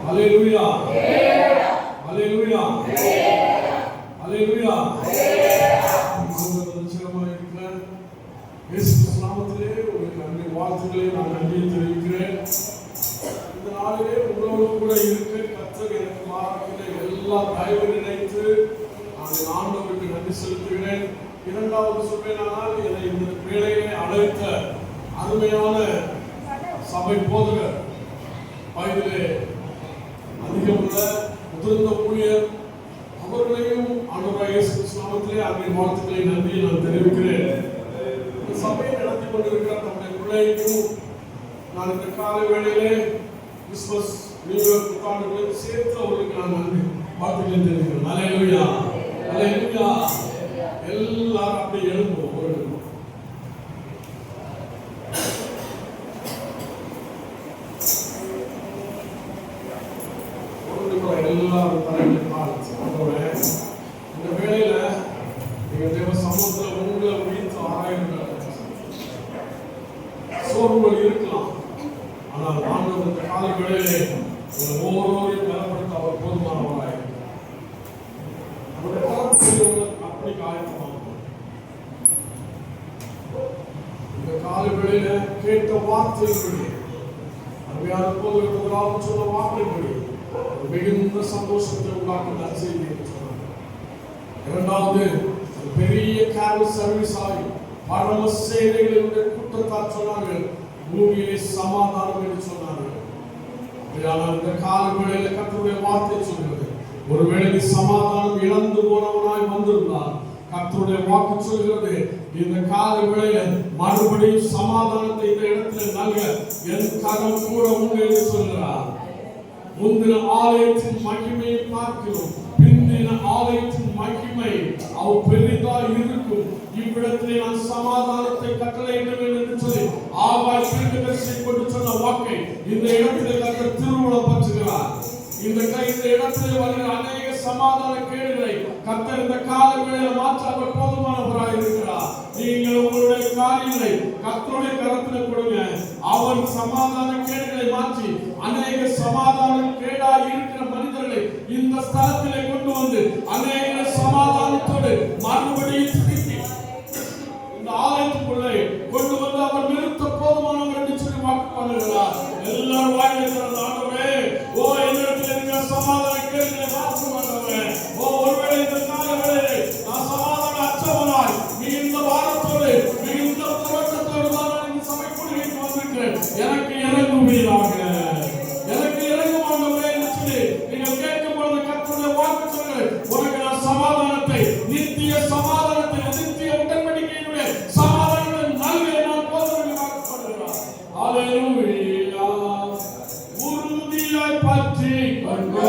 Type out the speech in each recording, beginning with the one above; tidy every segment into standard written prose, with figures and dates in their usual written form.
ஹல்லேலூயா, ஹல்லேலூயா, ஹல்லேலூயா. இயேசு நாமத்திலே உங்களுக்கு நன்றி வாழ்த்துக்களை நான் நன்றியை தெரிவிக்கிறேன். இந்த நாளிலே உங்களோடு கூட இருக்க கர்த்தர் எனக்கு மாறாக்கிற எல்லா தயவு நினைத்து நான் ஆண்டவருக்கு நன்றி செலுத்துகிறேன். இரண்டாவது சொல்வேனால், என்னை இந்த வேளையிலே அழைத்த அருமையான சபை போதகர், வயதிலே அதிகமுள்ள முதிர்ந்த ஊழியர் அவர்களையும் ஆண்டவராகிய இயேசு நாமத்திலே அன்பின் வாழ்த்துக்களை நன்றியை நான் தெரிவிக்கிறேன். சபையை நடத்தி கொண்டிருக்கிற நம்முடைய பிள்ளைக்கும் நான் இந்த காலை வேளையிலே கிறிஸ்துமஸ் நியூ இயர் புத்தாண்டுகளுக்கு சேர்த்து அவர்களுக்கு நான் நன்றி வாழ்த்துக்களை தெரிவிக்கிறேன். ஹல்லேலூயா, ஹல்லேலூயா. எல்லாரும் அப்படி எழும்பும். எல்லாரும் தலைமை இந்த வேளையில நீங்க தேவ சமூகத்தில் உங்களை உயிர்த்து ஆராய்ந்து சோர்வுகள் இருக்கலாம். ஆனால் ஆண்டவர் இந்த கால வேளையிலே ஒவ்வொருவரையும் பலப்படுத்த அவர் போதுமானவராய் அப்படி காயமாகும். இந்த கால வேளையில கேட்ட வார்த்தைகளுடைய அருமையான போது முதலாவது சொன்ன வார்த்தைகளுடைய மிகுந்த சந்தோஷத்தை உண்டாக்கும் நற்செய்தி என்று சொன்னார். இரண்டாவது, பெரிய கேரல் சர்வீஸ் ஆகி பரம சேனைகளுடைய கூட்டத்தார் சொன்னார்கள், பூமியிலே சமாதானம் என்று சொன்னார்கள். இந்த கால வேளையில கர்த்தருடைய வார்த்தை சொல்கிறது, ஒருவேளை நீ சமாதானம் இழந்து போனவனாய் வந்திருந்தால் கர்த்தருடைய வாக்கு சொல்கிறது, இந்த கால வேளையில மறுபடியும் சமாதானத்தை இந்த இடத்துல நல்க என் கரம் கூட உண்டு என்று சொல்கிறார். முந்தின ஆலயத்தின் மகிமையை பார்க்கிறோம், பிந்தின ஆலயத்தின் மகிமை அவ் பெரிதாக இருக்கும். இவ்விடத்திலே நான் சமாதானத்தை கட்டளையிட வேண்டும் என்று சொல்லி ஆகாய் தீர்க்கதரிசி கொண்டு சொன்ன வாக்கை இந்த இடத்திலே கர்த்தர் திருவுளம் பற்றுகிறார். இந்த இடத்திலே வருகிற அநேக சமாதான கேடுகளை கர்த்தர் இந்த கால வேளையில் மாற்ற அவர் போதுமானவராய் இருக்கிறார். நீங்கள் உங்களுடைய காரியங்களை கர்த்தருடைய கரத்தில் கொடுங்க. அவர் சமாதான கேடுகளை மாற்றி அநேக சமாதான கேடாய் இருக்கிற மனிதர்களை இந்த ஸ்தலத்திலே கொண்டு வந்து அநேக சமாதானத்தோடு மறுபடியும் திருப்பி இந்த ஆலயத்துக்குள்ளே கொண்டு வந்து அவர் நிறுத்த போதுமானவர் என்று சொல்லி வாக்கு பண்ணுகிறார். எல்லாரும் வாயிலிருக்கிற ஆண்டவரே, ஓ என்னிடத்தில் இருக்கிற சமாதான கேடுகளை மாற்றும் ஆண்டவரே. ஓ ஒருவேளை இந்த கால வேளையிலே நான் சமாதான அற்றவனாய் மிகுந்த வாரத்தோடு மிகுந்த புரட்சத்தோடு தான் இந்த சபை கூடுகைக்கு வந்திருக்கிறேன், எனக்கு இறங்குவீராக, எனக்கு இறங்கும் ஆண்டவரே என்று சொல்லி நீங்கள் கேட்கும் பொழுது கர்த்தருடைய வாக்கு சொல்கிறது, உனக்கு நான் சமாதானத்தை, நித்திய சமாதானத்தை, நித்திய உடன்படிக்கையினுடைய சமாதானத்தை நல்க நான் போதனை வாக்குப்படுகிறார். ஹல்லேலூயா. உறுதியாய் பற்றி கொண்டு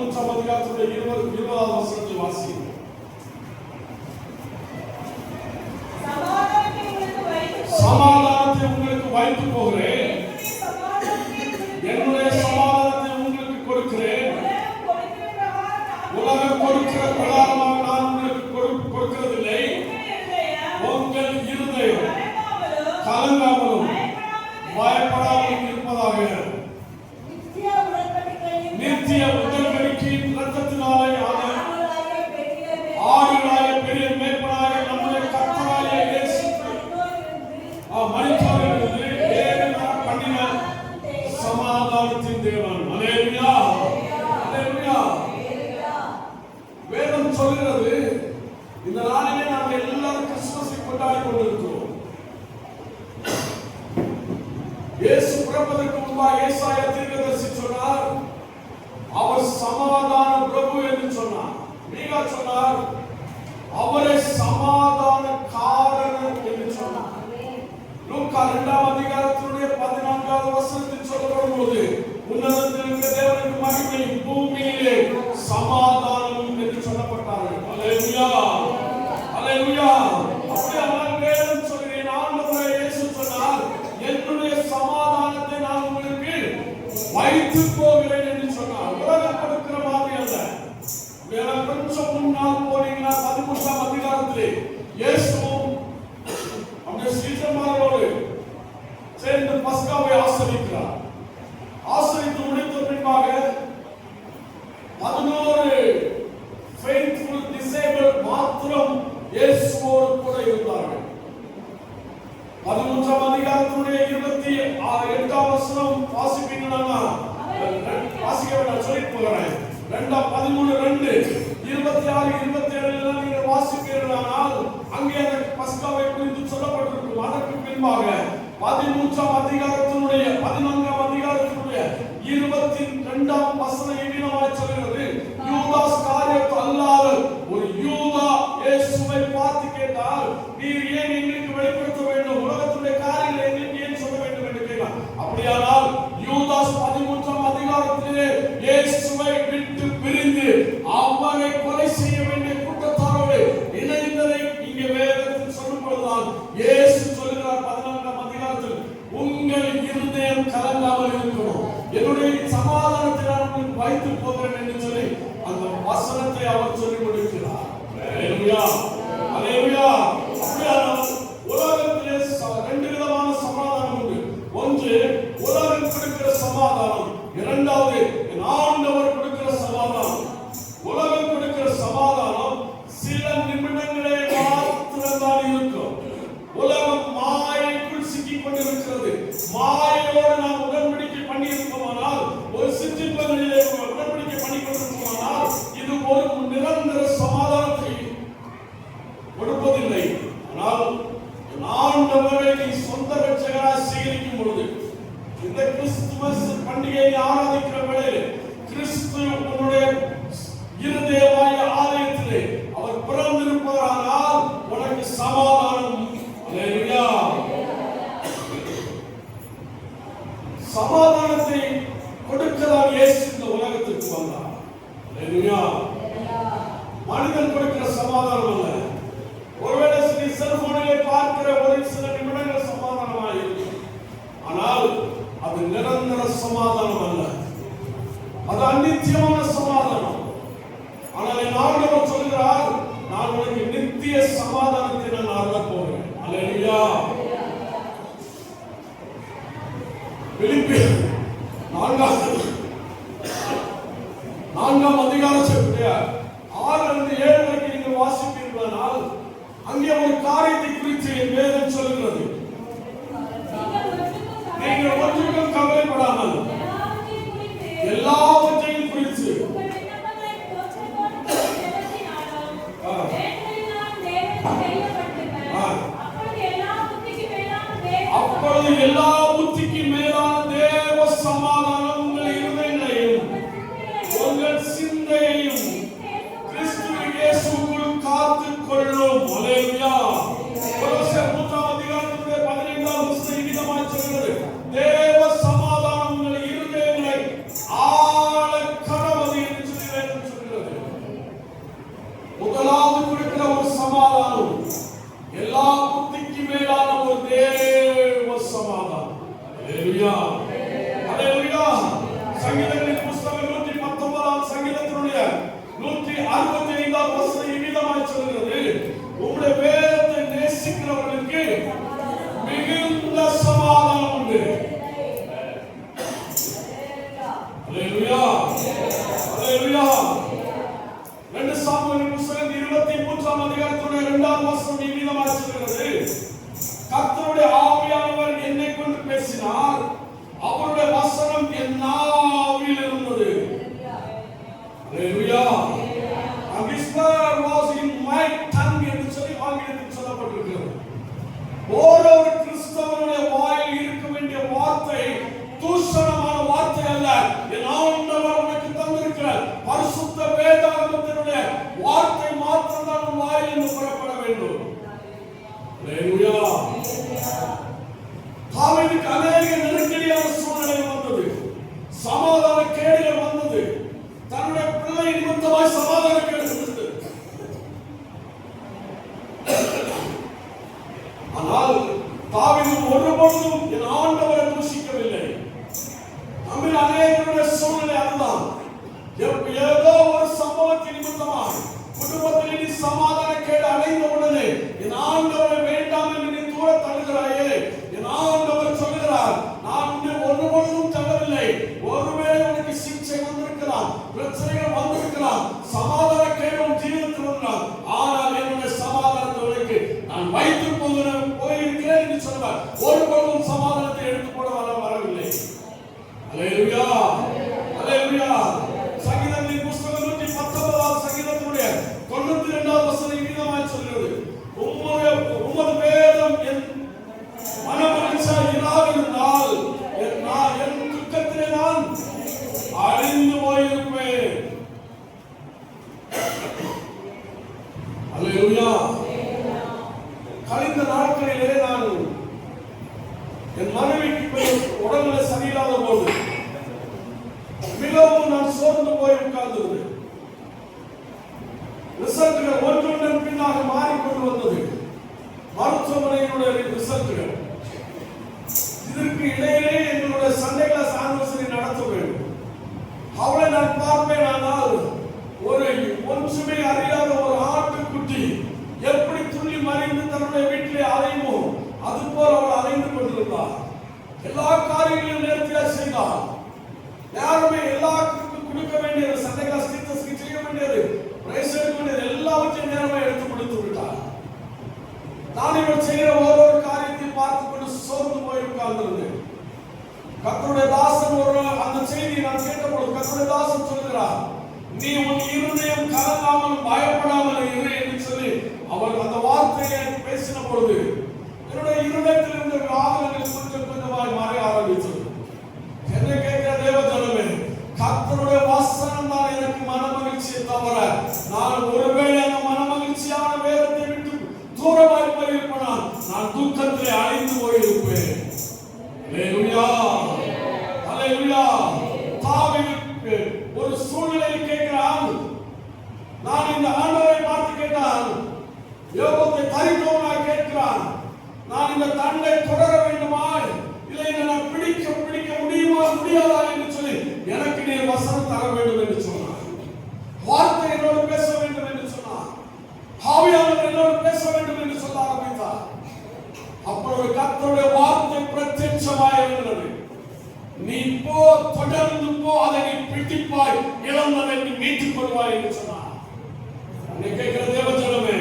13ஆம் அதிகாரத்துடைய 20வது வசனத்தை வாசிங்க. சமாதானத்தை உங்களுக்கு வைத்து போகிறேன், என்னுடைய சமாதானத்தை உங்களுக்கு கொடுக்கிறேன். உலகம் கொடுக்கிற பிரகாரமாக நான் உங்களுக்கு கொடுக்கிறதில்லை. உங்கள் இருதயம் கலங்காமலும் பயப்படாமலும் இருப்பதாக. நித்திய உடன்படிக்கையின் இரத்தத்தினாலே ஆடுகளாய பெரிய மேய்ப்பனாக நம்முடைய கர்த்தராகிய இயேசு மரித்தோரிலிருந்து தேவன் பண்ணின சமாதானத்தின் தேவன். அல்லேலூயா, அல்லேலூயா. வேதம் சொல்கிறது, இந்த நாளிலே நாம் எல்லாரும் கிறிஸ்துமஸை கொண்டாடி கொண்டிருக்கிறோம். இயேசு பிறப்பதற்கு முன்பாக ஏசாயா தீர்க்கதரிசி சொன்னார், அவர் சமாதான பிரபு என்று சொன்னார். மீகா சொன்னார், அவரே சமாதான காரணர் என்று சொன்னார். லூக்கா 2ஆம் அதிகாரத்தினுடைய 14வது வசனத்தில் சொல்லப்படும் போது, உன்னதத்தில் இருக்கிற தேவனுக்கு மகிமை, பூமியிலே சமாதானம் என்று சொல்லப்பட்டார்கள். அல்லேலூயா, அல்லேலூயா. அப்படியே வேதம் சொல்கிறேன், ஆண்டவரே இயேசு சொன்னார், என்னுடைய சமாதானத்தை நான் உங்களுக்கு வைத்து போகிறேன் என்று சொன்னார். உலகம் கொடுக்கிற மாதிரி அல்ல. வேற கொஞ்சம் முன்னால் போனீங்கன்னா 13ஆம் அதிகாரத்திலே இயேசுவும் அவருடைய சீடர்களோடு சேர்ந்து பஸ்காவை ஆசரிக்கிறார். ஆசரித்து முடித்த பின்பாக 11 faithful disciple மாத்திரம் இயேசுவோடு கூட இருந்தார்கள். 13ஆம் அதிகாரத்தினுடைய 28ஆம் வசனம் வாசிப்பீங்கன்னா வாசிக்க வேண்டாம், சொல்லிட்டு போகிறேன். 13:2 26 27 நீங்க வாசிப்பீர்களானால் அங்கே அந்த பஸ்காவை குறித்து சொல்லப்பட்டிருக்கும். அதற்கு பின்பாக 13ஆம் அதிகாரத்தினுடைய 14ஆம் அதிகாரத்தினுடைய 22ஆம் வசனம் இவ்விதமாய் சொல்கிறது, யூதாஸ் காரியத்து அல்லாத ஒரு யூதா இயேசுவை பார்த்து கேட்டால், நீர் ஏன் எங்களுக்கு வெளிப்படுத்த வேண்டும், உலகத்துடைய காரியங்களை எங்களுக்கு ஏன் சொல்ல வேண்டும் என்று கேட்டார். அப்படியானால் யூதாஸ் 13ஆம் அதிகாரத்திலே இயேசுவை விட்டு பிரிந்து அவரை கொலை செய்ய வேண்டிய கூட்டத்தாரோடு இணைந்ததை இங்கே வேதத்தில் சொல்லும் பொழுதுதான் இயேசு சொல்கிறார் 14ஆம் அதிகாரத்தில், உங்கள் இருதயம் கலங்காமல் இருக்கணும், என்னுடைய சமாதானத்தை நான் உங்களுக்கு வைத்து போகிறேன் என்று சொல்லி அந்த வசனத்தை அவர் சொல்லிக் கொண்டிருக்கிறார். அல்லேலூயா, அல்லேலூயா. அப்படியானால் உலகத்திலே 2 விதமான சமாதானம் உண்டு. ஒன்று உலகம் கொடுக்கிற சமாதானம், இரண்டாவது ஆண்டவர் கொடுக்கிற சமாதானம். உலகம் கொடுக்கிற சமாதானம் சில நிமிடங்களே மாத்திரம்தான் இருக்கும். உலகம் மாயைக்குள் சிக்கிக் கொண்டிருக்கிறது. மாயோடு நாம் உடன்படிக்கை பண்ணி இருக்கோமானால், ஒரு சிற்றின்பங்களிலே உடன்படிக்கை பண்ணி கொண்டிருக்கோமானால், இது ஒரு நிரந்தர சமாதானத்தை கொடுப்பதில்லை. ஆனால் ஆண்டவரை நீ சொந்த ரட்சகராய் சேகரிக்கும் பொழுது, இந்த கிறிஸ்துமஸ் பண்டிகையை ஆராதிக்கிற வேளையில் கிறிஸ்து உன்னுடைய இருதயமாகிய ஆலயத்திலே அவர் பிறந்திருப்பதானால் உனக்கு சமாதானம். அல்லேலூயா. சமாதானத்தை கொடுக்கிறார் இயேசு இந்த உலகத்திற்கு வந்தார். அல்லேலூயா. மனிதன் கொடுக்கிற சமாதானம் அல்ல. ஒருவேளை நீ செல்போனிலே பார்க்கிற ஒரு சில நிமிடங்கள் சமாதானமாக இருக்கும், ஆனால் அது நிரந்தர சமாதானம் அல்ல, அது அநித்தியமான சமாதானம். ஆனால் என் ஆண்டவர் சொல்கிறார், நான் உனக்கு நித்திய சமாதானத்தை நான் அருளப் போகிறேன். அல்லேலூயா. பிலிப்பியர் 4ஆம் அதிகாரத்திலே 6-7 வரைக்கும் நீங்கள் வாசிப்பீர்களானால் அங்கே ஒரு காரியத்தை குறித்து வேதம் சொல்கிறது. நீங்கள் ஒன்றுக்கும் கவலைப்படாமல் எல்லாவற்றையும் குறித்து அப்பொழுது எல்லா புத்திக்கு மேலான தேவ சமாதானம் உங்கள் இருதயங்களையும் உங்கள் சிந்தையையும் கிறிஸ்து இயேசுவுக்குள் காத்துக் கொள்ளும். அல்லேலூயா. கொலோசியர் 3ஆம் அதிகாரத்திலே 15ஆம் வசனம் இவ்விதமாய் சொல்கிறது, தேவ சமாதானம் உங்கள் இருதயங்களை ஆள கடவது என்று சொல்லி சங்கீதங்களின் புத்தகம் 119 சங்கீதத்தினுடைய 165 வசனம் இவ்விதமாய் சொல்கிறது, உம்முடைய வேதத்தை நேசிக்கிறவர்களுக்கு மிகுந்த சமாதானம் உண்டு. அல்லேலூயா, அல்லேலூயா. 2 சாமுவேல் புத்தகம் 23 அதிகாரத்தினுடைய 2வது வசனம் இவ்விதமாய் சொல்கிறது, கர்த்தருடைய ஆவியானவர் என்னை கொண்டு பேசினார், அவருடைய வசனம் என் நாவில் இருந்தது. Hallelujah. And his word was in my tongue என்று சொல்லி ஆங்கிலத்தில் சொல்லப்பட்டிருக்கிறது. ஒவ்வொரு கிறிஸ்தவனுடைய வாயில் இருக்க வேண்டிய வார்த்தை தூஷணமான வார்த்தை அல்ல. என் ஆண்டவர் உனக்கு தந்திருக்கிற பரிசுத்த வேதாகமத்தினுடைய வார்த்தை மாத்திரம்தான் உன் வாயிலிருந்து புறப்பட வேண்டும். Hallelujah. தாவீதுக்கு அநேக நெருக்கடியான சூழ்நிலை வந்தது, சமாதான கேடுகள் வந்தது, தன்னுடைய பிள்ளை நிமித்தமாய் சமாதான கேடு வந்தது. ஆனால் தாவீது ஒருபொழுதும் என் ஆண்டவரை தூஷிக்கவில்லை. நம்மில் அநேகருடைய சூழ்நிலை அதுதான். ஏதோ ஒரு சம்பவத்தின் நிமித்தமாய் குடும்பத்தில் நீ சமாதான கேடு அடைந்த உடனே என் ஆண்டவரை வேண்டாம் என்று நீ தூர தள்ளுகிறாயே. என் ஆண்டவர் சொல்லுகிறார், நான் உன்னை ஒருபொழுதும் தள்ளவில்லை. ஒருவேளை உனக்கு சிக்ஷை வந்திருக்கலாம், பிரச்சனைகள் வந்திருக்கலாம், சமாதான கேடும் ஜீவனத்தில் வந்தால், ஆனால் என்னுடைய சமாதானத்தை உனக்கு நான் வைத்து போயிருக்கிறேன் என்று சொல்வார். ஒருபொழுதும் சமாதானத்தை எடுத்து போட வரவில்லை. அல்லேலூயா, அல்லேலூயா. சங்கீதங்களின் புத்தகம் 119 சங்கீதத்தினுடைய 92வது வசனம் இவ்விதமாய் சொல்கிறது, உமது வேதம் என் மனமகிழ்ச்சியாய் இராதிருந்தால் என் துக்கத்திலே நான் அழிந்து போயிருப்பேன். அல்லேலூயா. கழிந்த நாட்களிலே நான் என் மனைவிக்கு உடல்நிலை சரியில்லாத போது மிகவும் நான் சோர்ந்து போய் உட்கார்ந்திருந்தேன். ரிசல்ட்டுகள் ஒன்றொன்றன் பின்னாக மாறிக்கொண்டு வந்தது. மருத்துவமனையினுடைய ரிசல்ட்டுகள். இதற்கு இடையிலே எங்களுடைய சண்டே கிளாஸ் ஆனிவர்சரி நடத்த வேண்டும். அவளை நான் பார்ப்பேன். ஆனால் ஒரு ஒன்றுமே அறியாத ஒரு ஆட்டுக்குட்டி எப்படி துள்ளி மறைந்து தன்னுடைய வீட்டிலே அலையுமோ அதுபோல் அவள் அலைந்து கொண்டிருந்தார். எல்லா காரியங்களையும் நேர்த்தியாக செய்தார். யாருமே எல்லாருக்கும் கொடுக்க வேண்டியது, சண்டே கிளாஸ் டீச்சர்ஸ்க்கு செய்ய வேண்டியது, பிரைஸ் எடுக்க வேண்டியது எல்லாவற்றையும் நேரமா எடுத்து கொடுத்து விட்டார். நான் இவள் செய்கிற ஒவ்வொரு காரியத்தை பார்த்து கொண்டு சோர்ந்து போய் உட்கார்ந்திருந்தேன். கர்த்தருடைய தாசன் அந்த செய்தியை நான் கேட்டபோது கர்த்தருடைய தாசன் சொல்கிறார், நீ உன் இருதயம் கலங்காமல் பயப்படாமல் இரு என்று சொல்லி அவர் அந்த வார்த்தையை பேசின பொழுது என்னுடைய இருதயத்தில் இருந்த ஆதரவுகள் கொஞ்சம் கொஞ்சமாய் மாற ஆரம்பித்தது. என்ன கேட்கிற தேவ ஜனமே, கர்த்தருடைய வசனம் தான் எனக்கு மனமகிழ்ச்சியை தவிர நான் ஒருவேளை அந்த மனமகிழ்ச்சியான வேதத்தை விட்டு தூரமாய் போயிருப்பேன், நான் துக்கத்திலே அழிந்து போயிருப்பேன். அல்லேலூயா, அல்லேலூயா. தாவீது ஒரு சூழ்நிலையில் கேட்கிறான், நான் இந்த ஆண்டவரை பார்த்து கேட்டான், யோபத்தை தரித்தவனாய் கேட்கிறான், நான் இந்த தண்டை தொடர வேண்டுமா இல்லை நான் பிடிக்க முடியுமா முடியாதா என்று சொல்லி எனக்கு நீர் வசனம் தர வேண்டும் என்று சொன்னார். வார்த்தை என்னோடு பேச வேண்டும் என்று சொன்னார். ஆவியானவர் என்னோடு பேச வேண்டும் என்று சொல்ல ஆரம்பித்தார். அப்பொழுது கர்த்தருடைய வார்த்தை பிரத்யட்சமாய் இருந்தது. நீ போ, தொடர்ந்து போ, அதை நீ பிடிப்பாய், இழந்ததை நீ மீட்டுக் கொள்வாய் என்று சொன்னார். அன்னை கேட்கிற தேவ ஜனமே,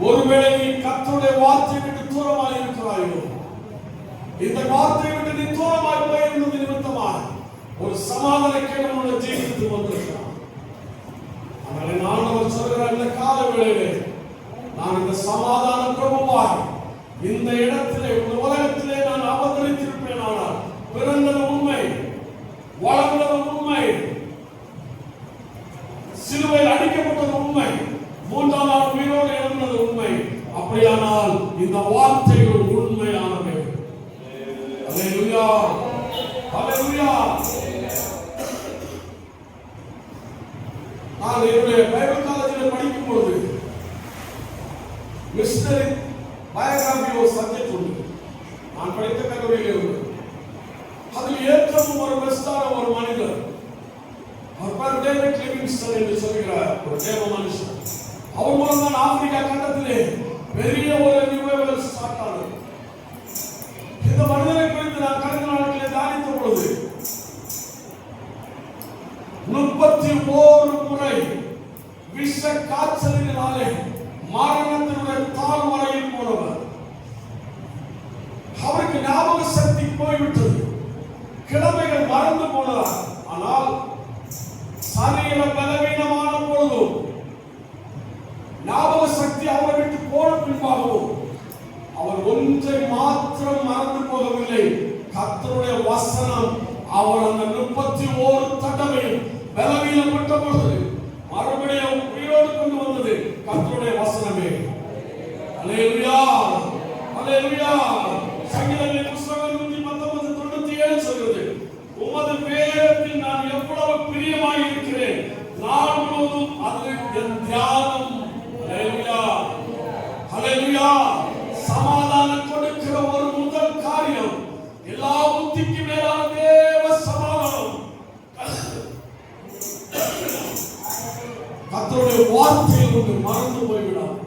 ஒருவேளை நீ கர்த்தருடைய வார்த்தையை விட்டு தூரமாய் இருக்கிறாயோ, இந்த வார்த்தையை விட்டு நீ தூரமாய் போயிருந்தது நிமித்தமாய் ஒரு சமாதான கேடு உன்னுடைய ஜீவிதத்தில் வந்திருக்கிறார். ஆனால் ஆண்டவர் சொல்கிறார், இந்த கால வேளையிலே நான் இந்த சமாதான பிரபுவாய் இந்த இடத்திலே இந்த உலகத்திலே நான் அவதரித்திருப்பேன். ஆனால் பிறந்தது உண்மை, வளர்ந்தது உண்மை, சிலுவையில் அடிக்கப்பட்டது உண்மை, 3ஆம் நாள் உயிரோடு எழுந்தது உண்மை. அப்படியானால் இந்த வார்த்தைகள் உண்மையானவை. அல்லேலூயா, அல்லேலூயா. நான் என்னுடைய பைபிள் காலேஜில் படிக்கும் பொழுது மிஷனரி பயோகிராபி ஒரு சப்ஜெக்ட் உண்டு. நான் படித்த கல்லூரியில் இருந்து அதில் ஏற்றமும் ஒரு பெஸ்டான ஒரு மனிதர். அவர் பேர் டேவிட் லிவிங்ஸ்டன் என்று சொல்கிறார், ஒரு தேவ மனுஷன். அவர் மூலம் தான் ஆப்பிரிக்கா கண்டத்திலே பெரிய ஒரு ரிவைவல் ஸ்டார்ட் ஆனது. இந்த மனிதனை குறித்து நான் கடந்த நாட்களிலே தியானித்த பொழுது 31 முறை விஷ காய்ச்சலினாலே மரணத்தினுடைய தாழ்வரையில் போனவர். அவருக்கு ஞாபக சக்தி போய்விட்டது, கிழமைகள் மறந்து போனார். ஆனால் சரீர பலவீனமான பொழுதும் ஞாபக சக்தி அவரை விட்டு போன பின்பாகவும் அவர் ஒன்றை மாத்திரம் மறந்து போகவில்லை, கர்த்தருடைய வசனம். அவர் அந்த 31 தடவை பலவீனப்பட்ட பொழுது மறுபடியும் உயிரோடு கொண்டு வந்தது கர்த்தருடைய வசனமே. அல்லேலூயா, அல்லேலூயா. சங்கீதங்களின் புத்தகம் 119:97 சொல்கிறது, உமது வேதத்தில் நான் எவ்வளவு பிரியமாய் இருக்கிறேன், நாள் முழுவதும் அது என் தியானம். அல்லேலூயா, அல்லேலூயா. சமாதானம் கொடுக்கிற ஒரு முதல் காரியம், எல்லா புத்திக்கு மேலான தேவ சமாதானம். கர்த்தருடைய வார்த்தையில் ஒன்று மறந்து போய்விடாது.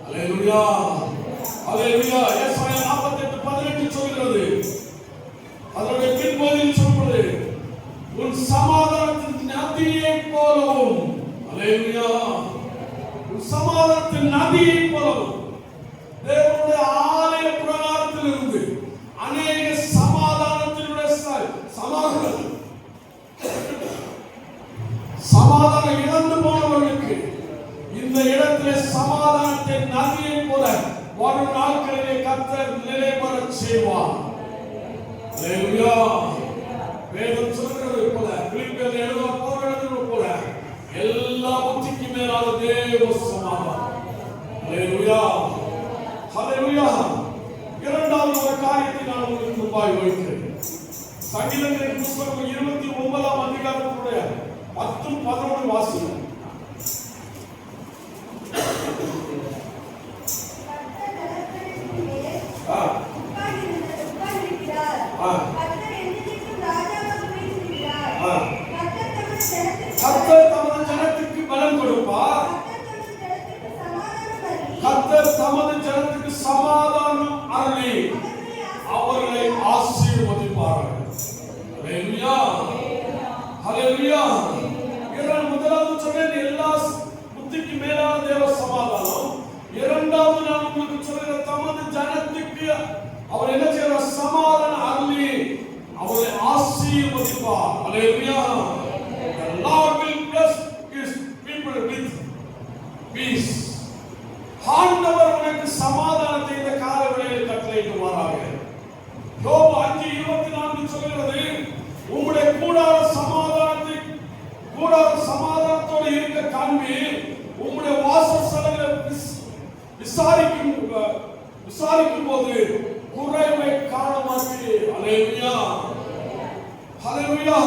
அல்லேலூயா, அல்லேலூயா. ஏசாயா 48:18 சொல்கிறது, அதனுடைய பின்பகுதியில் சொல்வது, உன் சமாதானத்தின் நதியை போலவும். அல்லேலூயா, உன் சமாதானத்தின் நதியை போலவும். தேவனுடைய ஆலய பிரகாரத்தில் இருந்து அநேக சமாதானத்தினுடைய சமாதானம் இழந்து போனவர்களுக்கு இந்த இடத்திலே சமாதானத்தை நதியை போல வரும் நாட்களிலே கர்த்தர் நிலைபெறச் செய்வார். அல்லேலூயா. வேதம் சொல்கிறது போல, பிலிப்பியர் எழுதுவது போல, எல்லா புத்திக்கு மேலான தேவ சமாதானம். அல்லேலூயா, அல்லேலூயா. இரண்டாவது ஒரு காரியத்தை நான் உங்களுக்கு முன்பாய் வைக்கிறேன். சங்கீதங்களின் புத்தகம் 29ஆம் அதிகாரத்துடைய 10-11 வாசிக்கிறோம். கர்த்தர் தமது ஜனத்துக்கு பலம் கொடுப்பார், கர்த்தர் தமது ஜனத்துக்கு சமாதானம் அருளி அவர்களை ஆசீர்வதிப்பார்கள். அல்லேலூயா, அல்லேலூயா. முதலாவது சொன்னேன், எல்லா புத்திக்கு மேலான தேவ சமாதானம். இரண்டாவது நான் உங்களுக்கு சொல்கிற, தமது ஜனத்துக்கு அவர் என்ன செய்வார்? சமாதானம் அருளி அவரை ஆசீர்வதிப்பார். அல்லேலூயா. The Lord will bless his people with peace. ஆண்டவர் உனக்கு சமாதானத்தை இந்த கால வேளையில் கட்டளையிடுவாராக. யோபு 5:24 சொல்கிறது, உம்முடைய கூடார சமாதானத்தோடு இருக்க காண்பி, உம்முடைய வாசஸ்தலங்களை விசாரிக்கும் போது குறைவை காண மாட்டீர். அல்லேலூயா, அல்லேலூயா.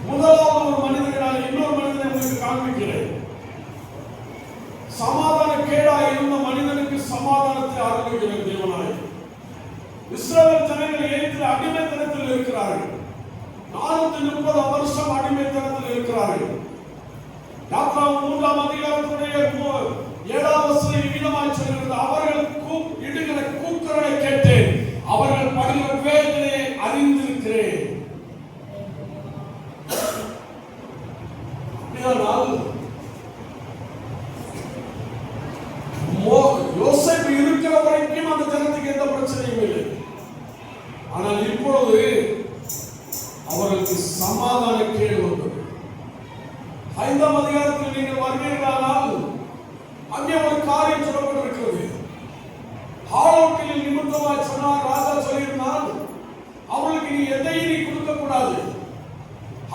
முதலாவது ஒரு மனிதனை நான் இன்னொரு மனிதனை உங்களுக்கு காண்பிக்கிறேன். சமாதான கேடாய் இருந்த மனிதனுக்கு சமாதானத்தை அருளுகிற தேவனாய். இஸ்ரவேல் ஜனங்கள் எகிப்தில் அடிமைத்தனத்தில் இருக்கிறார்கள். 430 வருஷம் அடிமைத்தனத்தில் இருக்கிறார்கள். யாத்ராகமம் 3ஆம் அதிகாரத்துடைய 7ஆம் வசனம் விதமாய் சொல்கிறது, அவர்கள் இடுகிற கூக்குரலை கேட்டு அவர்கள் படுகிற வேதனையை அறிந்திருக்கிறேன். யோசேப்பு இருக்கிற வரைக்கும் அந்த ஜனத்துக்கு எந்த பிரச்சனையும் இல்லை. ஆனால் இப்பொழுது அவர்களுக்கு சமாதான கேடு வந்தது. 5ஆம் அதிகாரத்தில் நீங்கள் வருவீர்களானால் அங்கே ஒரு காரியம் சொல்லப்பட்டிருக்கிறது. ஆளோட்டில் நிமித்தமாய் சொன்னார், ராஜா சொல்லியிருந்தால் அவளுக்கு நீ எதையும் நீ கொடுக்க கூடாது,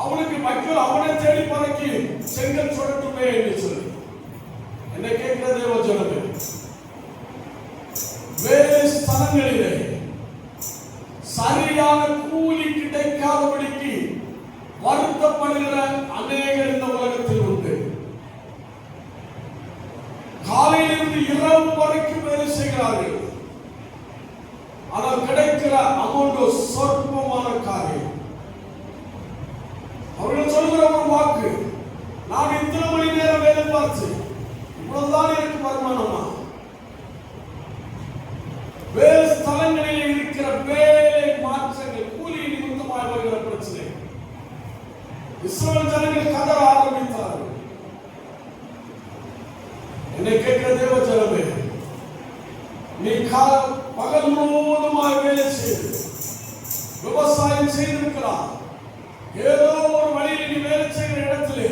அவளுக்கு மக்கள் அவனை தேடி பறக்கி செங்கல் சொல்லட்டுமே என்று சொல்லி. என்ன கேட்கிற தேவ ஜனமே, வேறு ஸ்தலங்களிலே சரியான கூலி கிடைக்காதபடிக்கு வருத்தப்படுகிற அநேகர் இந்த உலகத்தில் உண்டு. காலையிலிருந்து இரவு வரைக்கும் வேலை செய்கிறார்கள். ஆனால் கிடைக்கிற அமௌண்ட் சொற்பமான காரியம். அவர்கள் சொல்கிற ஒரு வாக்கு, நான் இத்தனை மணி நேரம் வேலை பார்த்து இவ்வளவுதான் எனக்கு வருமானமா? வேறு ஸ்தலங்களில் இருக்கிற வேலை மாற்றங்கள், கூலி நிமித்தமாக வருகிற பிரச்சனை. இஸ்ரவேல் ஜனங்கள் கதற ஆரம்பித்தார்கள். என்னை கேட்கிற தேவ ஜனமே, நீ பகல் முழுவதுமாய் வேலை செய்து விவசாயம் செய்திருக்கிறார். ஏதோ ஒரு வழியில் நீ வேலை செய்கிற இடத்திலே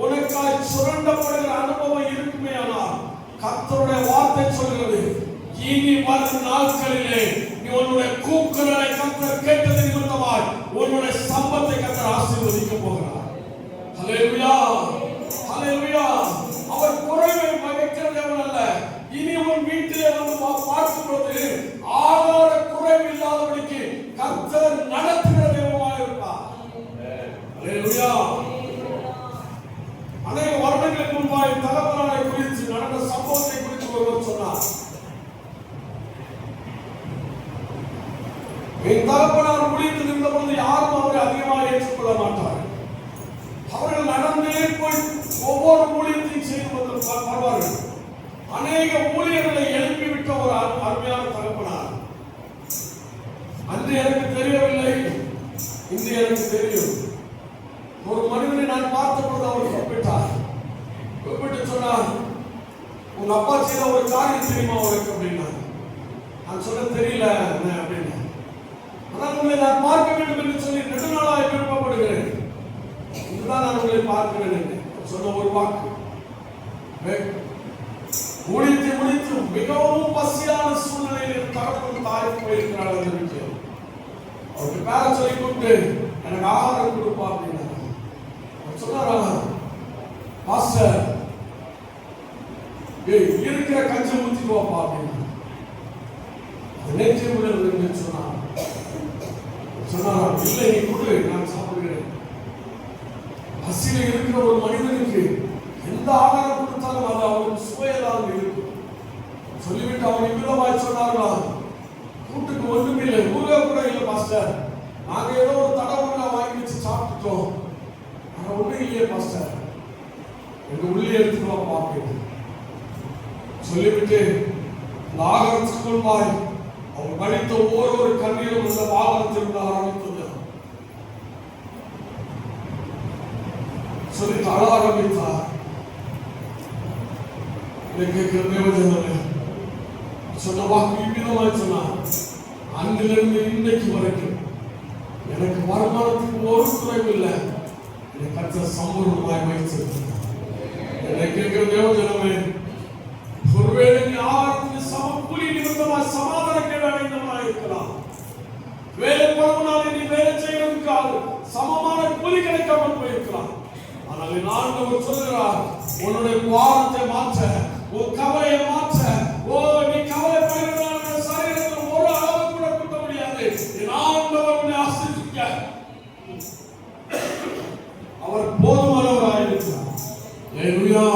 உனக்காய் சுரண்டப்படுகிற அனுபவம் இருக்குமே. ஆனால் கர்த்தருடைய வார்த்தை சொல்கிறது, இனி வரும் நாட்களிலே நீ உன்னுடைய கூக்குரலை கர்த்தர் கேட்டது நிமித்தமாய் உன்னுடைய சம்பத்தை கர்த்தர் ஆசீர்வதிக்க போகிறார். ஹல்லேலூயா, ஹல்லேலூயா. அவர் குறைவை வைக்கிற தேவன் அல்ல. இனி உன் வீட்டிலே வந்து பார்க்கும் பொழுது ஆதார குறைவு இல்லாதபடிக்கு கர்த்தர் நடத்துகிற தேவனாக இருப்பார். ஹல்லேலூயா. அநேக வருடங்களுக்கு முன்பாய் தகப்பனாரை குறித்து நடந்த சம்பவத்தை குறித்து ஒருவர் சொன்னார். என் தகப்பனார் ஊழியத்தில் இருந்த பொழுது யாரும் அவரை அதிகமாக ஏற்றுக்கொள்ள மாட்டார்கள். அவர்கள் நடந்தே போய் ஒவ்வொரு ஊழியத்தையும் செய்து வந்து வருவார்கள். அநேக ஊழியர்களை எழுப்பிவிட்ட ஒரு அருமையான தகப்பனார். அன்று எனக்கு தெரியவில்லை, இன்று எனக்கு தெரியும். ஒரு மனிதனை நான் பார்த்த பொழுது அவர் கூப்பிட்டு சொன்னார், உங்க அப்பா செய்த ஒரு காரியம் தெரியுமா அவருக்கு அப்படின்னா. நான் சொல்ல தெரியல அப்படின்னா. ஆனால் உங்களை நான் பார்க்க வேண்டும் என்று சொல்லி நெடுநாளாக விருப்பப்படுகிறேன். இதுதான் நான் உங்களை பார்க்க வேண்டும் சொன்ன ஒரு வாக்கு. முடித்து முடித்து மிகவும் பசியான சூழ்நிலையில் தகப்பன் தாய்க்கு போயிருக்கிறார். அந்த வீட்டில் அவருக்கு பேர சொல்லி கூப்பிட்டு எனக்கு ஆகாரம் கொடுப்பா அப்படின்னா சொன்னாரா, பாஸ்டர் இருக்கிற கஞ்சி ஊத்திக்குவாப்பா அப்படின்னா. நேற்று முதல் சொன்னார். இல்லை நீ கொடு, நான் சாப்பிடுகிறேன். பசியில் இருக்கிற ஒரு மனிதனுக்கு எந்த ஆகாரம் கொடுத்தாலும் அது அவருக்கு சுவையதாக இருக்கும். சொல்லிவிட்டு அவங்க இவ்விதமாய் சொன்னார்களா, கூட்டுக்கு ஒன்றும் இல்லை, ஊரே கூட இல்லை பாஸ்டர், நாங்க ஏதோ ஒரு தடவை வாங்கி வச்சு சாப்பிட்டுட்டோம், ஆனா ஒன்றும் இல்லையே பாஸ்டர், எங்க உள்ளே எடுத்துக்கோ பார்க்க சொல்லிவிட்டு இந்த ஆகாரத்துக்குள் வாய் அவங்க படித்த ஒவ்வொரு கண்ணீரும் இந்த வாகனத்திலிருந்து ஆரம்பித்தது. சொல்லி தள ஆரம்பித்தார். சொன்ன வாக்கு இவ்விதமாய் சொன்னார், அன்றிலிருந்து இன்றைக்கு வரைக்கும் எனக்கு வருமானத்துக்கு ஒரு குறைவு இல்லை, என்னை கர்த்தர் சம்பூர்ணமாய் வைத்திருக்கிறார். என்னை கேட்கிற தேவஜனமே, ஒருவேளை நீ ஆரம்பத்தில் சமக்கூலி நிமித்தமாய் சமாதானக்கேடு அடைந்தவனாய் இருக்கலாம். வேலை பழகினாலே நீ வேலை செய்வதற்காக சமமான கூலி கிடைக்காமல் போயிருக்கலாம். ஆனால் என் ஆண்டவர் சொல்கிறார், உன்னுடைய வாரத்தை மாற்ற, உன் கவலையை மாற்ற, நீ கவலைப்படுகிறதான சரீரத்தில் ஒரு அளவு கூட கூட்ட முடியாது. என் ஆண்டவர் உன்னை ஆசீர்வதிக்க அவர் போதுமானவராக இருக்கிறார். அல்லேலூயா,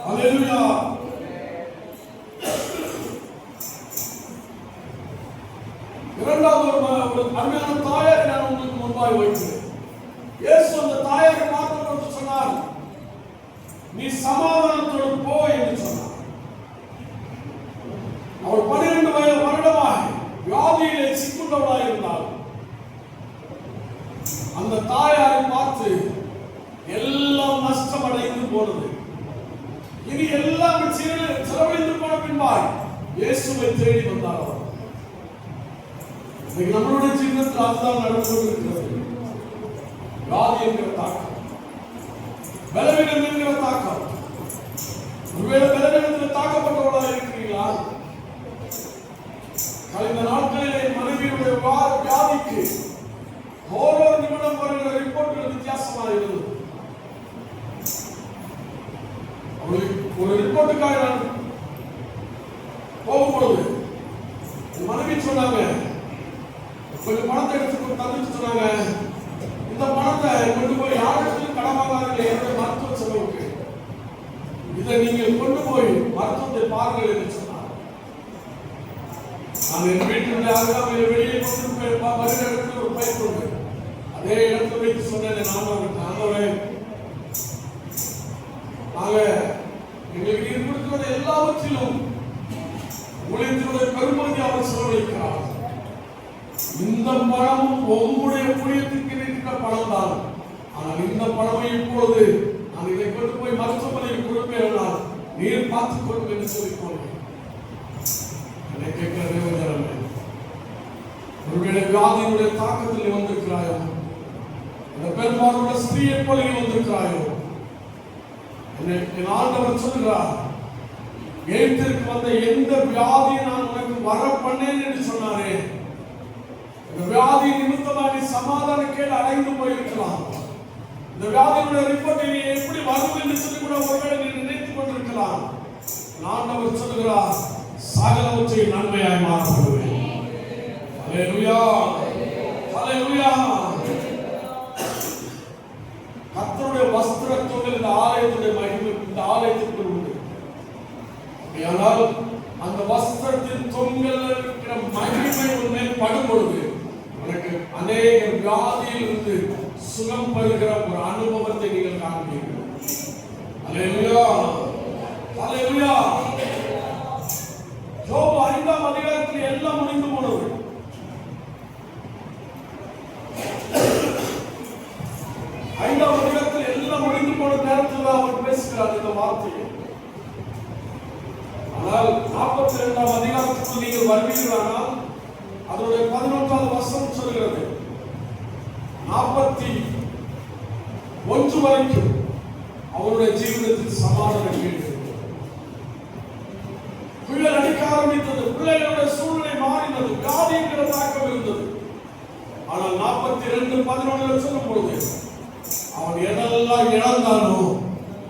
அல்லேலூயா. இரண்டாவது ஒரு அருமையான தாயாரை நான் உங்களுக்கு முன்பாக வைக்கிறேன். இயேசு அந்த தாயாரை பார்த்து சொன்னார், நீ சமாதானத்தோடு போ என்று சொன்னார். அவர் 12 வருடமாய் வியாதியிலே சிக்குண்டவளாய் இருந்தார். அந்த தாயாரை பார்த்து எல்லாம் நஷ்டமடைந்து போனது. இனி எல்லாம் செலவழிந்து போன பின்பாய் இயேசுவை தேடி வந்தார். நம்மளுடைய ஜீவனத்தில் அதுதான் நடந்து கொண்டிருக்கிறது. வியாதி என்கிற தாக்கம், பலவீனம் என்கிற தாக்கம். ஒருவேளை பலவீனத்தில் தாக்கப்பட்டவர்களாக இருக்கிறீர்களா? கழிந்த நாட்களிலே மனைவியுடைய வியாதிக்கு ஒவ்வொரு நிமிடம் வருகிற ரிப்போர்ட்டுகள் வித்தியாசமாக இருந்தது. ஒரு ரிப்போர்ட்டுக்காக நான் போகும்பொழுது மனைவி சொன்னாங்க, கொஞ்சம் பணத்தை எடுத்து தந்துட்டு சொன்னாங்க, இந்த பணத்தை கொண்டு போய் யாருக்கும் கடமாகாரர்கள் என்னுடைய மருத்துவ செலவுக்கு, இதை நீங்கள் கொண்டு போய் மருத்துவத்தை பாருங்கள் என்று சொன்னார். நான் என் வீட்டில் அருகாமையில் வெளியே கொண்டு வருகிற இடத்துல ஒரு பைப் உண்டு. அதே இடத்துல வைத்து சொன்னேன், ஆண்டவரே நாங்க எங்களுக்கு நீர் கொடுக்கிற எல்லாவற்றிலும் ஊழியத்தினுடைய பெருமதி அவர் செலவழிக்கிறார். இந்த பணமும் உங்களுடைய ஊழியத்துக்கு இருக்கிற பணம் தான். ஆனால் இந்த பணமை இப்பொழுது நான் இதை கொண்டு போய் மருத்துவமனையில் கொடுப்பேன், நீர் பார்த்துக் கொள்ளும் என்று சொல்லிக்கொள்வேன். என்னை கேட்கிற தேவஜனமே, ஒருவேளை வியாதியினுடைய தாக்கத்தில் வந்திருக்கிறாயோ, இந்த பெரும்பாலுள்ள ஸ்திரீயை போல வந்திருக்கிறாயோ, என் ஆண்டவர் சொல்கிறார், எகிப்திற்கு வந்த எந்த வியாதியை நான் உனக்கு வர பண்ணேன் என்று சொன்னாரே, இந்த வியாதி நிமித்தமாக நீ சமாதான கேடு அடைந்து போயிருக்கலாம். இந்த வியாதியுடைய ரிப்போர்ட்டை நீ எப்படி வரும் என்று சொல்லி கூட ஒருவேளை நீ நினைத்துக் கொண்டிருக்கலாம். ஆண்டவர் சொல்கிறார், சகலவற்றை நன்மையாய் மாற்றுவேன். ஹல்லேலூயா, ஹல்லேலூயா. கர்த்தருடைய வஸ்திரத்தோடு இந்த ஆலயத்துடைய மகிமை இந்த ஆலயத்திற்குள் உண்டு. ஆனால் அந்த வஸ்திரத்தின் தொங்கல் இருக்கிற மகிமை உன்னை படும் பொழுது உனக்கு அநேக வியாதியில் இருந்து சுகம் பெறுகிற ஒரு அனுபவத்தை நீங்கள் காண்பீர்கள். ஹல்லேலூயா, ஹல்லேலூயா. யோபு 5ஆம் அதிகாரத்தில் எல்லாம் முடிந்து போனது. 5ஆம் அதிகாரத்தில் எல்லாம் முடிந்து போன நேரத்தில் அவர் பேசுகிறார் இந்த வார்த்தையை. ஆனால் 42ஆம் அதிகாரத்துக்கு நீங்கள் வருவீர்களானால் அதனுடைய 11வது வசனம் சொல்கிறது, 41 வரைக்கும் அவருடைய ஜீவனத்தில் சமாதானம் கேட்டு புயல் அடிக்க ஆரம்பித்தது. பிள்ளைகளுடைய சூழ்நிலை மாறினது, வியாதிங்கிற தாக்கம் இருந்தது. ஆனால் 42:11 சொல்லும் பொழுது அவன் எதெல்லாம் இழந்தானோ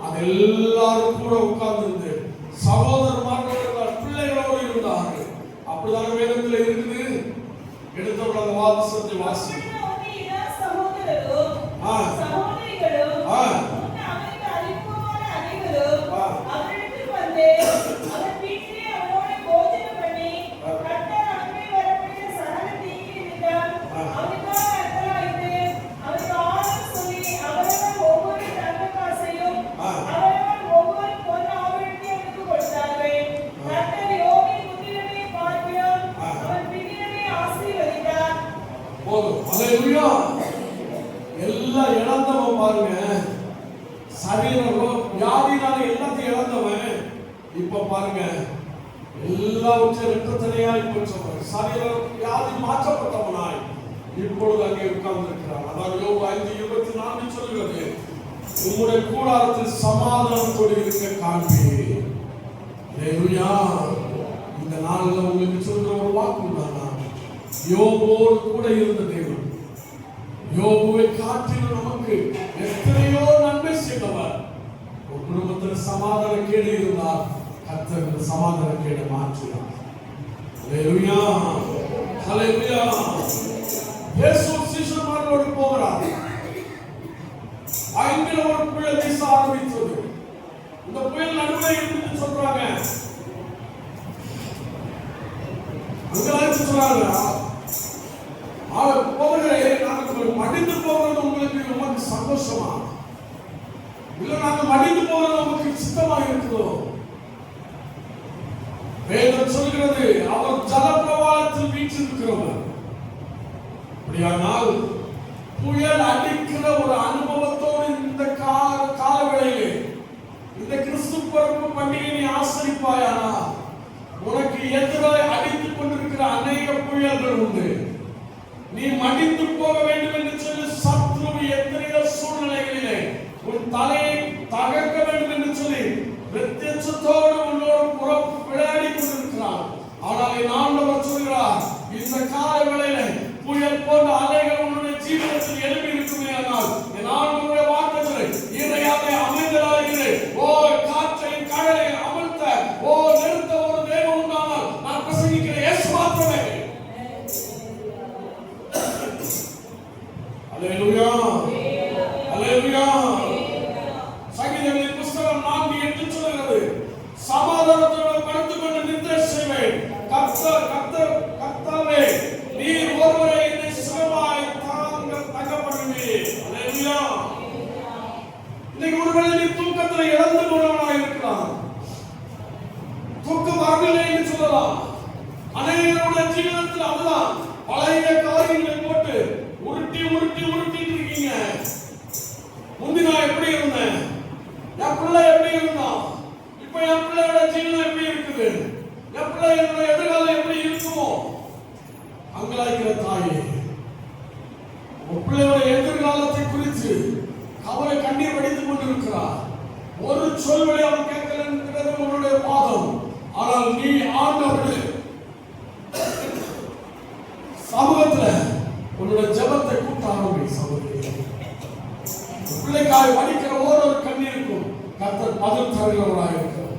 அது எல்லாரும் கூட உட்கார்ந்து சகோதரர்களோடு பிள்ளைகளோடு இருந்தார்கள். அப்படிதான் வேதத்தில் இருக்குது. எடுத்தவர்கள் அந்த வாசத்தை வாசி. எல்லாம் இழந்தவன் பாருங்க, சரீரம் வியாதினால எல்லாத்தையும் இழந்தவன் இப்ப பாருங்க எல்லாவற்றையும் இரத்தத்தனையாய் பெற்றவன், சரீரம் வியாதி மாற்றப்பட்டவனாய் இப்பொழுது அங்கே உட்கார்ந்து இருக்கிறான். அதாவது யோபு 5:24 சொல்கிறது, உம்முடைய கூடாரத்தில் சமாதானத்தோடு இருக்க காண்பீர். ஹல்லேலூயா. இந்த நாளில் உங்களுக்கு சொல்ற ஒரு வாக்கு உண்டானா, யோபோடு கூட இருந்த தேவன் யோபுவை காட்டிலும் நமக்கு எத்தனையோ நன்மை செய்தவர். ஒரு குடும்பத்தில் சமாதான கேடு இருந்தால் கர்த்தர் சமாதான கேடு மாற்றினார். ஹல்லேலூயா, ஹல்லேலூயா. இயேசு சீஷர்களோடு போகிறார். அங்கே ஒரு புயல் வீச ஆரம்பித்தது. இந்த புயல் நடுவில் இருந்து சொல்றாங்க, அங்க சொல்றாங்க, மடிந்து போகிறது உங்களுக்கு ரொம்ப சந்தோஷமா இல்ல, நாங்கள் மடிந்து போகிறது நமக்கு சித்தமா இருக்குதோ? வேதம் சொல்கிறது அவர் ஜலப்பிரவாகத்தில் வீற்றிருக்கிறவர். அப்படியானால் புயல் அடிக்கிற ஒரு அனுபவத்தோடு இந்த காலவேளையிலே இந்த கிறிஸ்து பிறப்பு பண்டிகையை ஆசரிப்பாயானா உனக்கு எதிராக அடித்துக் கொண்டிருக்கிற அநேக புயல்கள் உண்டு. நீ மடிந்து போக வேண்டும் என்று சொல்லி சத்ரு எத்தனையோ சூழ்நிலைகளிலே உன் தலையை தகர்க்க வேண்டும் என்று சொல்லி பிரத்யட்சத்தோடு உன்னோடு விளையாடி கொண்டிருக்கிறார். ஆனால் என் ஆண்டவர் சொல்கிறார், இந்த கால வேளையிலே புயல் போன்ற அலைகள் உன்னுடைய ஜீவனத்தில் எழுப்பி இருக்குமே. ஆனால் என் ஆண்டவருடைய வார்த்தைகளை இறையாக அமைந்ததாகிறே, ஓ காற்றை கடலை அமர்த்த, ஓ நிறுத்த ஒரு தேவன் உண்டானால் நான் பிரசங்கிக்கிற இயேசு மாத்திரமே. ஹல்லேலூயா, ஹல்லேலூயா. சங்கீதங்களின் புத்தகம் 4:8 சொல்கிறது, சமாதானத்தோடு படுத்துக் கொண்டு நித்திரை செய்வேன். கர்த்தர் உங்களுடைய ஜீவிதத்தில் அதுதான் பழைய காரியங்களை போட்டு உருட்டிட்டு இருக்கீங்க. முந்தி நான் எப்படி இருந்தேன், என் பிள்ளை எப்படி இருந்தான், இப்ப என் பிள்ளையோட ஜீவனம் எப்படி இருக்குது, என் பிள்ளை என்னோட எதிர்காலம் எப்படி இருக்குமோ. அங்கலாய்க்கிற தாயே, உன் பிள்ளையோட எதிர்காலத்தை குறித்து அவரை கண்ணீர் வடித்துக் கொண்டிருக்கிறார். ஒரு சொல்வழி அவன் கேட்கலன்றது உன்னுடைய பாதம். ஆனால் நீ ஆண்டவருடைய சமூகத்துல உன்னுடைய ஜெபத்தை கூட்ட ஆரம்பி. சகோதரி, பிள்ளைக்காய் வடிக்கிற ஒரு கண்ணீருக்கும் கர்த்தர் பதில் தருகிறவராக இருக்கிறார்.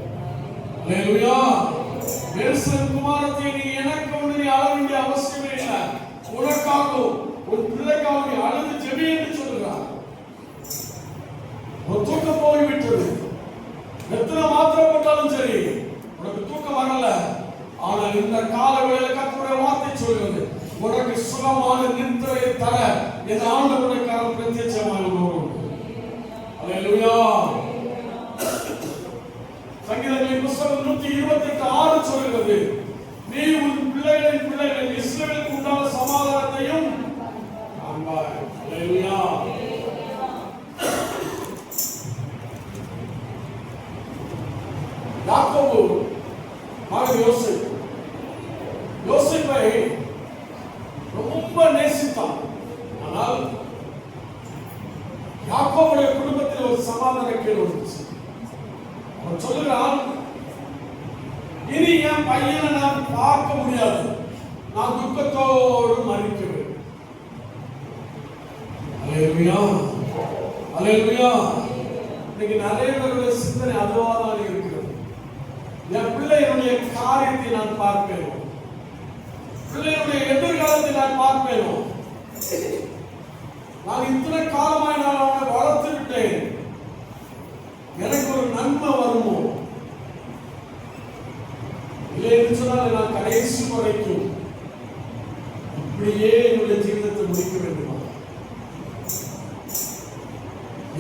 அல்லேலூயா. எருசலேம் குமாரத்தை நீ எனக்கு ஒன்று நீ அழ வேண்டிய அவசியமே இல்லை. உனக்காகவும் உன் பிள்ளைக்காக நீ அழுது ஜெபி என்று சொல்கிறார். உன் தூக்கம் போய்விட்டது. எத்தனை மாத்திரை போட்டாலும் சரி உனக்கு தூக்கம் வரல. ஆனால் இந்த கால வேளையில கர்த்தருடைய வார்த்தை சொல்கிறது, உனக்கு சுகமான நித்திரையை தர இந்த ஆண்டவருடைய கரம் பிரத்யட்சமாக வரும். அல்லேலூயா. சங்கீதங்களின் புத்தகம் 128:6 சொல்கிறது, நீ உன் பிள்ளைகள் இஸ்ரவேலுக்கு உண்டான சமாதானத்தையும் காண்பாய். அல்லேலூயா. யாக்கோபு மகன் யோசேப்பை ரொம்ப நேசித்தான். ஆனால் யாக்கோபுடைய குடும்பத்தில் ஒரு சமாதான கேடு வந்துச்சு. அவன் சொல்லுகிறான், இனி என் பையனை நான் பார்க்க முடியாது, நான் துக்கத்தோடு மறிக்கிறேன். அல்லேலூயா. அல்லேலூயா. இன்னைக்கு நிறைய பேருடைய சிந்தனை அதுவாதான் இருக்கிறது. என் பிள்ளைகளுடைய காரியத்தை நான் பார்ப்பேன், பிள்ளைகளுடைய எதிர்காலத்தை நான் பார்ப்பேன். நான் இத்தனை காலமாய் நான் அவனை வளர்த்து விட்டேன், எனக்கு ஒரு நன்மை வருமோ இல்லை என்று சொன்னால் நான் கடைசி வரைக்கும் இப்படியே என்னுடைய ஜீவிதத்தை முடிக்க வேண்டுமா?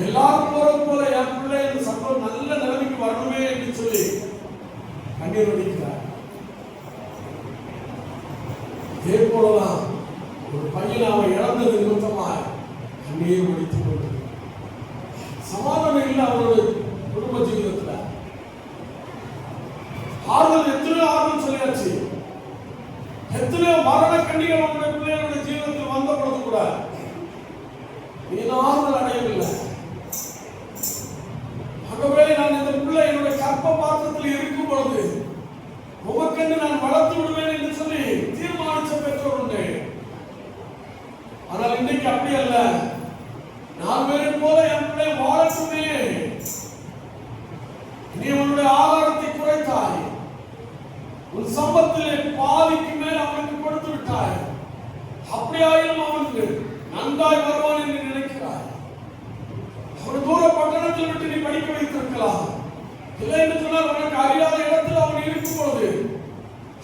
எல்லாரும் போறது போல என் பிள்ளை சம்பவம் நல்ல நிலைமைக்கு வரணுமே என்று சொல்லி கண்ணீர் வடிக்கிறார். இதே போலதான் ஒரு பையன் அவன் இழந்தது நிமித்தமாக கண்ணீர் வடித்துக் கொண்டு சமாதானம் இல்லை அவனுடைய குடும்ப ஜீவிதத்துல. ஆறுதல் எத்தனையோ ஆறுதல் சொல்லியாச்சு, எத்தனையோ மரண கண்ணிகள் அவனுடைய பிள்ளைகளுடைய ஜீவிதத்தில் வந்த பொழுது கூட ஆறுதல் அடையவில்லை. ஆகவே நான் இந்த பிள்ளை என்னுடைய கற்ப பாத்திரத்தில் இருக்கும் பொழுது உமக்கென்று நான் வளர்த்து விடுவேன் என்று சொல்லி தீர்மானிச்ச பெற்றோர் உண்டு. ஆனால் இன்னைக்கு அப்படி அல்ல. நான் வேறு போல என் பிள்ளை வாழட்டுமே, நீ உன்னுடைய ஆதாரத்தை குறைத்தாய், உன் சம்பத்திலே பாதிக்கு மேல் அவனுக்கு கொடுத்து விட்டாய், அப்படியாயிலும் அவனுக்கு நன்றாய் வருவான் என்று நினைக்கிறாய். ஒரு தூர பட்டணத்தில் விட்டு நீ படிக்க வைத்திருக்கலாம். இல்லை என்று சொன்னால் உனக்கு அறியாத இடத்தில் அவன் இருக்கும் பொழுது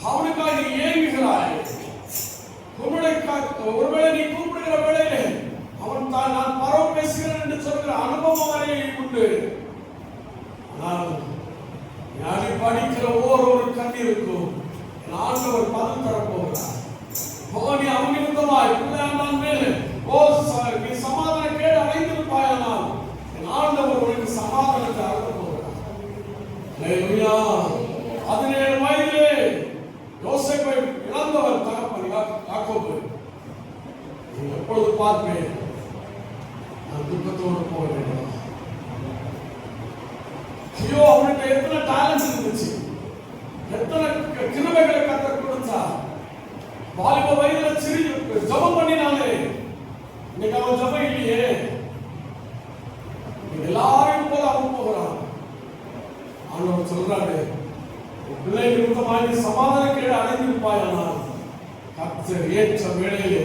அவனுக்காக நீ ஏங்குகிறாய். ஒருவேளை நீ கூப்பிடுகிற வேளையிலே அவன் தான் நான் பரவ பேசுகிறேன் என்று சொல்கிற அனுபவம் வரை உண்டு. ஆனால் ஞானி படிக்கிற ஒரு கண்ணீருக்கும் ஆண்டவர் பதில் தரப்போகிறார். நீ அவனிருந்தமாய் பிள்ளையாண்டான் மேலே நீ சமாதான கேடு அடைந்திருப்பாயானால் ஆண்டவர் உனக்கு சமாதானத்தை அருள போகிறார். 17 வயதிலே யோசேப்பை இழந்தவர் தகப்பன் யாக்கோபு. எப்பொழுது பார்ப்பேன், நான் துக்கத்தோடு போக வேண்டும். ஐயோ, அவனுக்கு எத்தனை டேலண்ட் இருந்துச்சு, எத்தனை கிருபைகளை கர்த்தர் கொடுத்தார். வாலிப வயதுல சிறு ஜபம் பண்ணினாலே இன்னைக்கு அவன் ஜபம் இல்லையே. எல்லாரையும் போல அவன் போகிறான். ஆண்டவர் சொல்றாரு, பிள்ளை நிமித்தமாக சமாதான கேடு அடைந்திருப்பாயானால் கர்த்தர் ஏற்ற வேளையிலே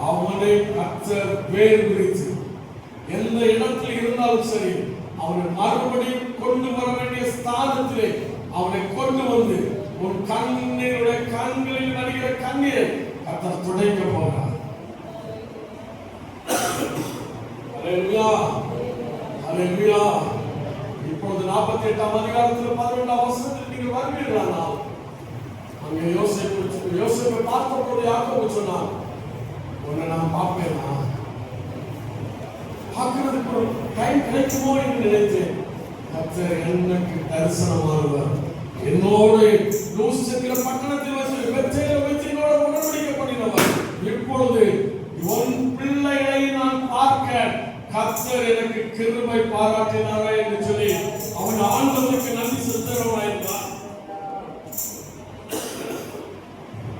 அவனை கர்த்தர் வேறு பிரித்து எந்த இடத்தில் இருந்தாலும் சரி அவனை மறுபடியும் கொண்டு வர வேண்டிய ஸ்தானத்திலே அவனை கொண்டு வந்து உன் கண்ணினுடைய கண்களில் நடிகிற கண்ணீரை கர்த்தர் துடைக்க போகிறார். அல்லேலூயா. அல்லேலூயா. இப்பொழுது 48ஆம் அதிகாரத்தில் 12ஆம் வசனத்தில் நீங்கள் வருவீர்களானால் அங்கே யோசேப்பை பார்த்தபோது யாக்கோபு சொன்னான், உன்னை நான் பார்ப்பேனா, பார்க்கிறதுக்கு ஒரு டைம் கிடைக்குமோ என்று நினைத்தேன். கர்த்தர் எனக்கு தரிசனமானவர், என்னோடு லூஸ்திர பட்டணத்தில் வச்சு பெத்தேலில் வைத்து என்னோட உடன்படிக்கை பண்ணினவர். இப்பொழுது உன் பிள்ளைகளை நான் பார்க்க கர்த்தர் எனக்கு கிருபை பாராட்டினாரே என்று சொல்லி அவன் ஆண்டவருக்கு நன்றி செலுத்துகிறவனாயிருந்தான்.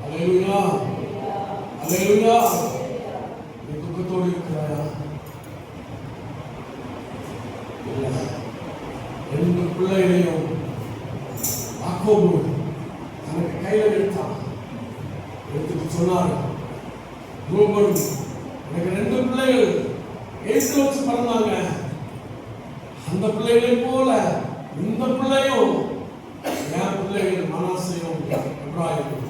அல்லேலூயா, அல்லேலூயா. நீ துக்கத்தோடு இருக்கிறாயா? இல்லை. ரெண்டு பிள்ளைகளையும் யாக்கோபு தனக்கு கையில் எடுத்தான். எடுத்துட்டு சொன்னார், ரூபன், எனக்கு ரெண்டு பிள்ளைகள் ஏசுல வச்சு பிறந்தாங்க. அந்த பிள்ளைகளை போல இந்த பிள்ளையும் என் பிள்ளைகள் மனாசையும் எப்ராயிமும்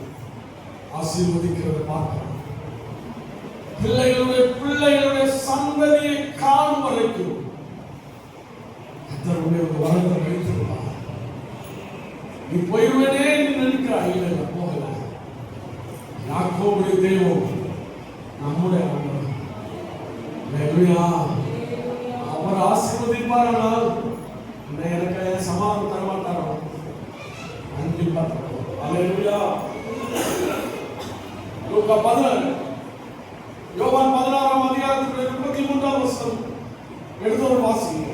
ஆசீர்வதிக்கிறத பார்க்கலாம். பிள்ளைகளுடைய சந்ததியை காணும் வரைக்கும் கர்த்தருடைய ஒரு வரத்தை வைத்திருப்பார். நீ போய்விடனே என்று நினைக்கிறாய். இல்லை, போகல. யாக்கோபுடைய தெய்வம் நம்முடைய அவர் ஆசீர்வதிப்பாரானால் எனக்கு சமாதானம் தரமாட்டாரோ? கண்டிப்பா. அல்லேலூயா. லூக்கா 14, யோவான் 16ஆம் அதிகாரத்தில் 33ஆம் வசனம் எடுத்தவர் வாசிங்க.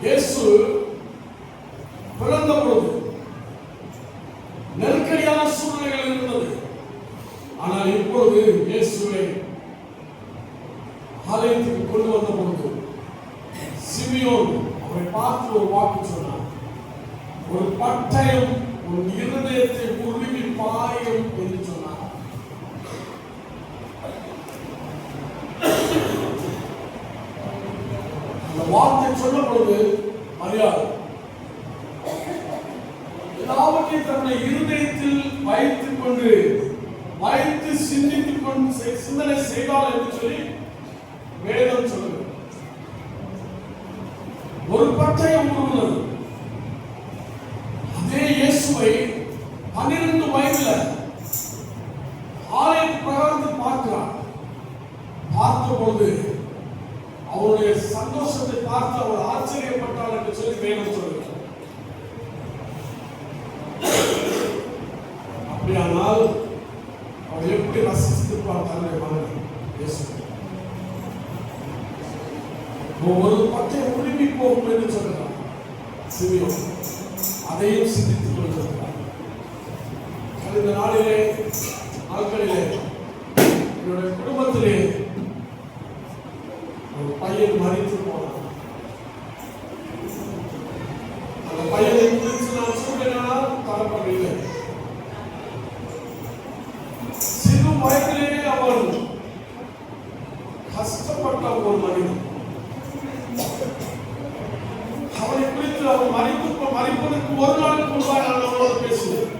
இயேசு பிறந்த பொழுது நெருக்கடியான சூழ்நிலைகள் இருந்தது. ஆனால் இப்பொழுது இயேசுவை ஆலயத்துக்கு கொண்டு வந்த பொழுது சிமியோன் அவரை பார்த்து ஒரு வாக்கு சொன்னார், ஒரு பட்டயம் உன் இருதயத்தை உருவி பாயும் என்று சொன்னார். அந்த வார்த்தை சொல்லும் பொழுது மரியாதை எல்லாவற்றையும் தன்னுடைய இருதயத்தில் வைத்துக் கொண்டு வைத்து சிந்தித்துக் கொண்டு சிந்தனை செய்தால் என்று சொல்லி வேதம் சொல்லுது. ஒரு பட்டயம் உருவுள்ளது. அதே இயேசுவை 12 வயதுல ஆலய பிரகாரத்தில் பார்க்கிறார். பார்த்தபோது அவருடைய சந்தோஷத்தை பார்த்து அவர் ஆச்சரியப்பட்டார் என்று சொல்லி வேதம் சொல்லுகிறார். அப்படியானால் அவர் எப்படி ரசித்திருப்பார் தன்னுடைய மகனை இயேசு? ஒரு பட்டயம் உருவி போகும் என்று சொல்கிறார் சிமியோன். அதையும் சிந்தித்துக் கொண்டிருக்கிறார். இந்த நாட்களிலே என்னுடைய குடும்பத்திலே ஒரு பையன் மறித்து போனார். அந்த பையனை குறித்து நான் சொல்லினால் தரப்படவில்லை. சிறு வயதிலேயே அவன் கஷ்டப்பட்ட ஒரு மனிதன். அவனை குறித்து அவன் மறிப்பதற்கு ஒரு நாளுக்கு முன்பாக நான் அவனோடு பேசினேன்.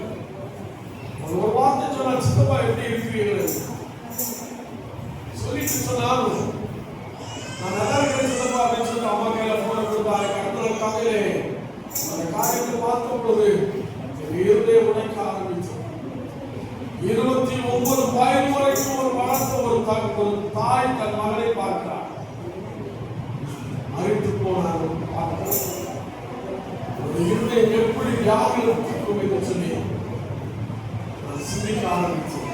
ஒரு வார்த்தை சொன்னால், சித்தப்பா எப்படி இருக்கிறீர்கள் சொல்லிட்டு சொன்னால், நான் நல்லா இருக்கிறேன் சித்தப்பா அப்படின்னு சொல்லிட்டு அம்மா கையில போன கொடுத்தாரு. அடுத்த நாள் காலையிலே அந்த காரியத்தை பார்த்த பொழுது என் இருதயம் உடைக்க ஆரம்பித்தது. 29 வயது வரைக்கும் ஒரு வளர்த்த ஒரு தாய் தன் மகனை பார்க்கிறார். மறித்து போனார். இருதயம் எப்படி வியாதியில் இருக்கும் என்று சொல்லி நான் சிந்திக்க ஆரம்பித்தேன்.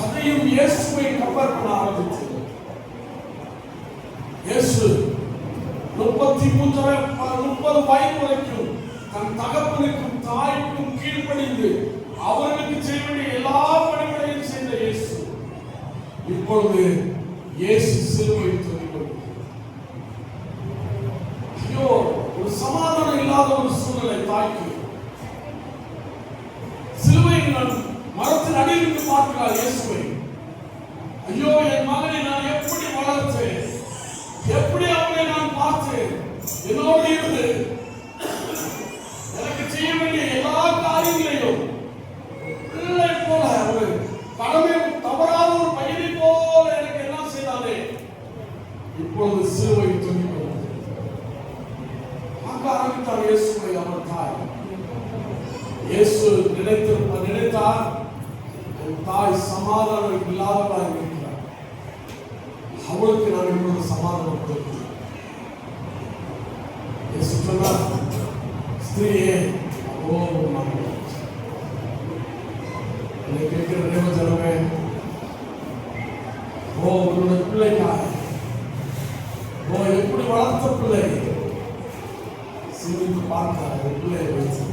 அதையும் இயேசுவை கம்பேர் பண்ண ஆரம்பித்தேன். இயேசு 30 வயது வரைக்கும் தன் தகப்பனுக்கும் தாய்க்கும் கீழ்ப்படிந்து அவர்களுக்கு செய்ய வேண்டிய எல்லா பணிகளையும் செய்த இயேசு இப்பொழுது இயேசு சிலுவையில் தொங்கிக் ஐயோ, ஒரு சமாதானம் இல்லாத ஒரு சூழ்நிலை தாய்க்கு. சிலுவையில் நான் மரத்தின் அடியிலிருந்து பார்க்கிறார் இயேசுவை. ஐயோ, என் மகனை நான் எப்படி வளர்த்தேன், எப்படி அவனை நான் பார்த்தேன், என்னோடு இருந்து எனக்கு செய்ய வேண்டிய எல்லா காரியங்களையும் பிள்ளை போல ஒரு கடமை தவறாத ஒரு பையனை போல எனக்கு எல்லாம் செய்தானே, இப்பொழுது சிலுவை தொங்கிக் கொண்டது. ஆரம்பித்தார் இயேசுவை அவர் தாய். இயேசு நினைத்தார், என் தாய் சமாதானம் இல்லாதவளாக இருக்கிறார், அவளுக்கு நான் இப்பொழுது சமாதானம் கொடுக்கிறேன். இயேசு சொன்னார், ஸ்திரீயே, ஓ என்னை கேட்கிற தேவ ஜனமே, ஓ உன்னுடைய பிள்ளைக்காக, ஓ எப்படி வளர்த்த பிள்ளை சிந்தித்து பார்த்தார். பிள்ளையை வைத்து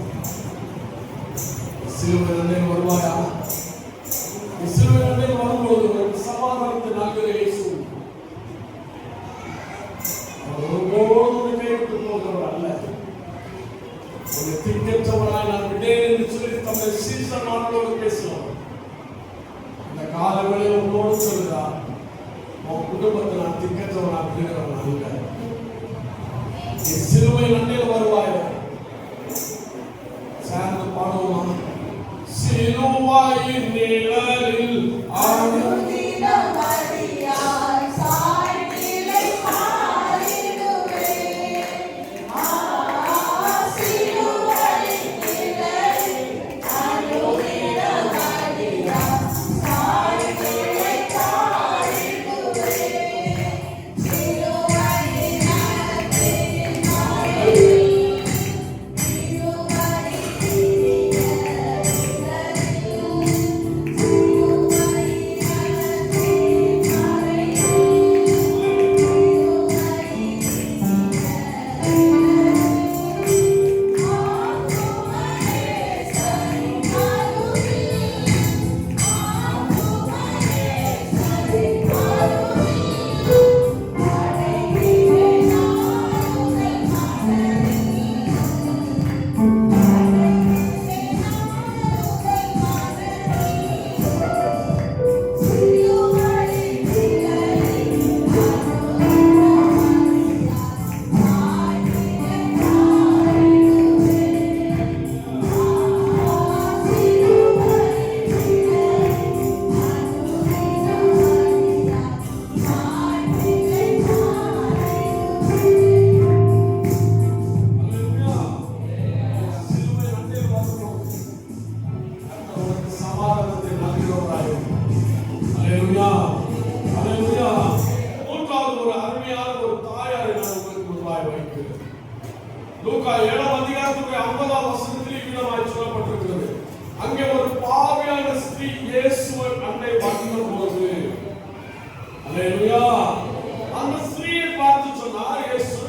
சிலுவை நன்மையில் வருவாயா? சிலுவை நன்மையில் வரும்போது ஒரு சமாதானத்தை நாங்கள் இயேசு ஒருபோதும் கைவிட்டு போகிறவர் அல்ல. ஒரு திக்கற்றவராய் நான் விட்டேன் என்று சொல்லி தம்மை சீசனானோடு பேசுவார். இந்த காலங்களில் உன்னோடு சொல்கிறார், உன் குடும்பத்தை நான் திக்கற்றவனாக இருக்கிறவன் அல்ல. சிலுவை நன்மையில் வருவாய். சேர்ந்து பாடுவோமா? சிலுவாயின் நிழலில் லூக்கா 7ஆம் அதிகாரத்துடைய 50ஆம் வசனத்தில் இவ்விதமாய் சொல்லப்பட்டிருக்கிறது. அங்கே ஒரு பாவியான ஸ்திரீ இயேசுவை அண்டை வந்தபோது, அல்லேலூயா, அந்த ஸ்திரீயை பார்த்து சொன்னார், இயேசு,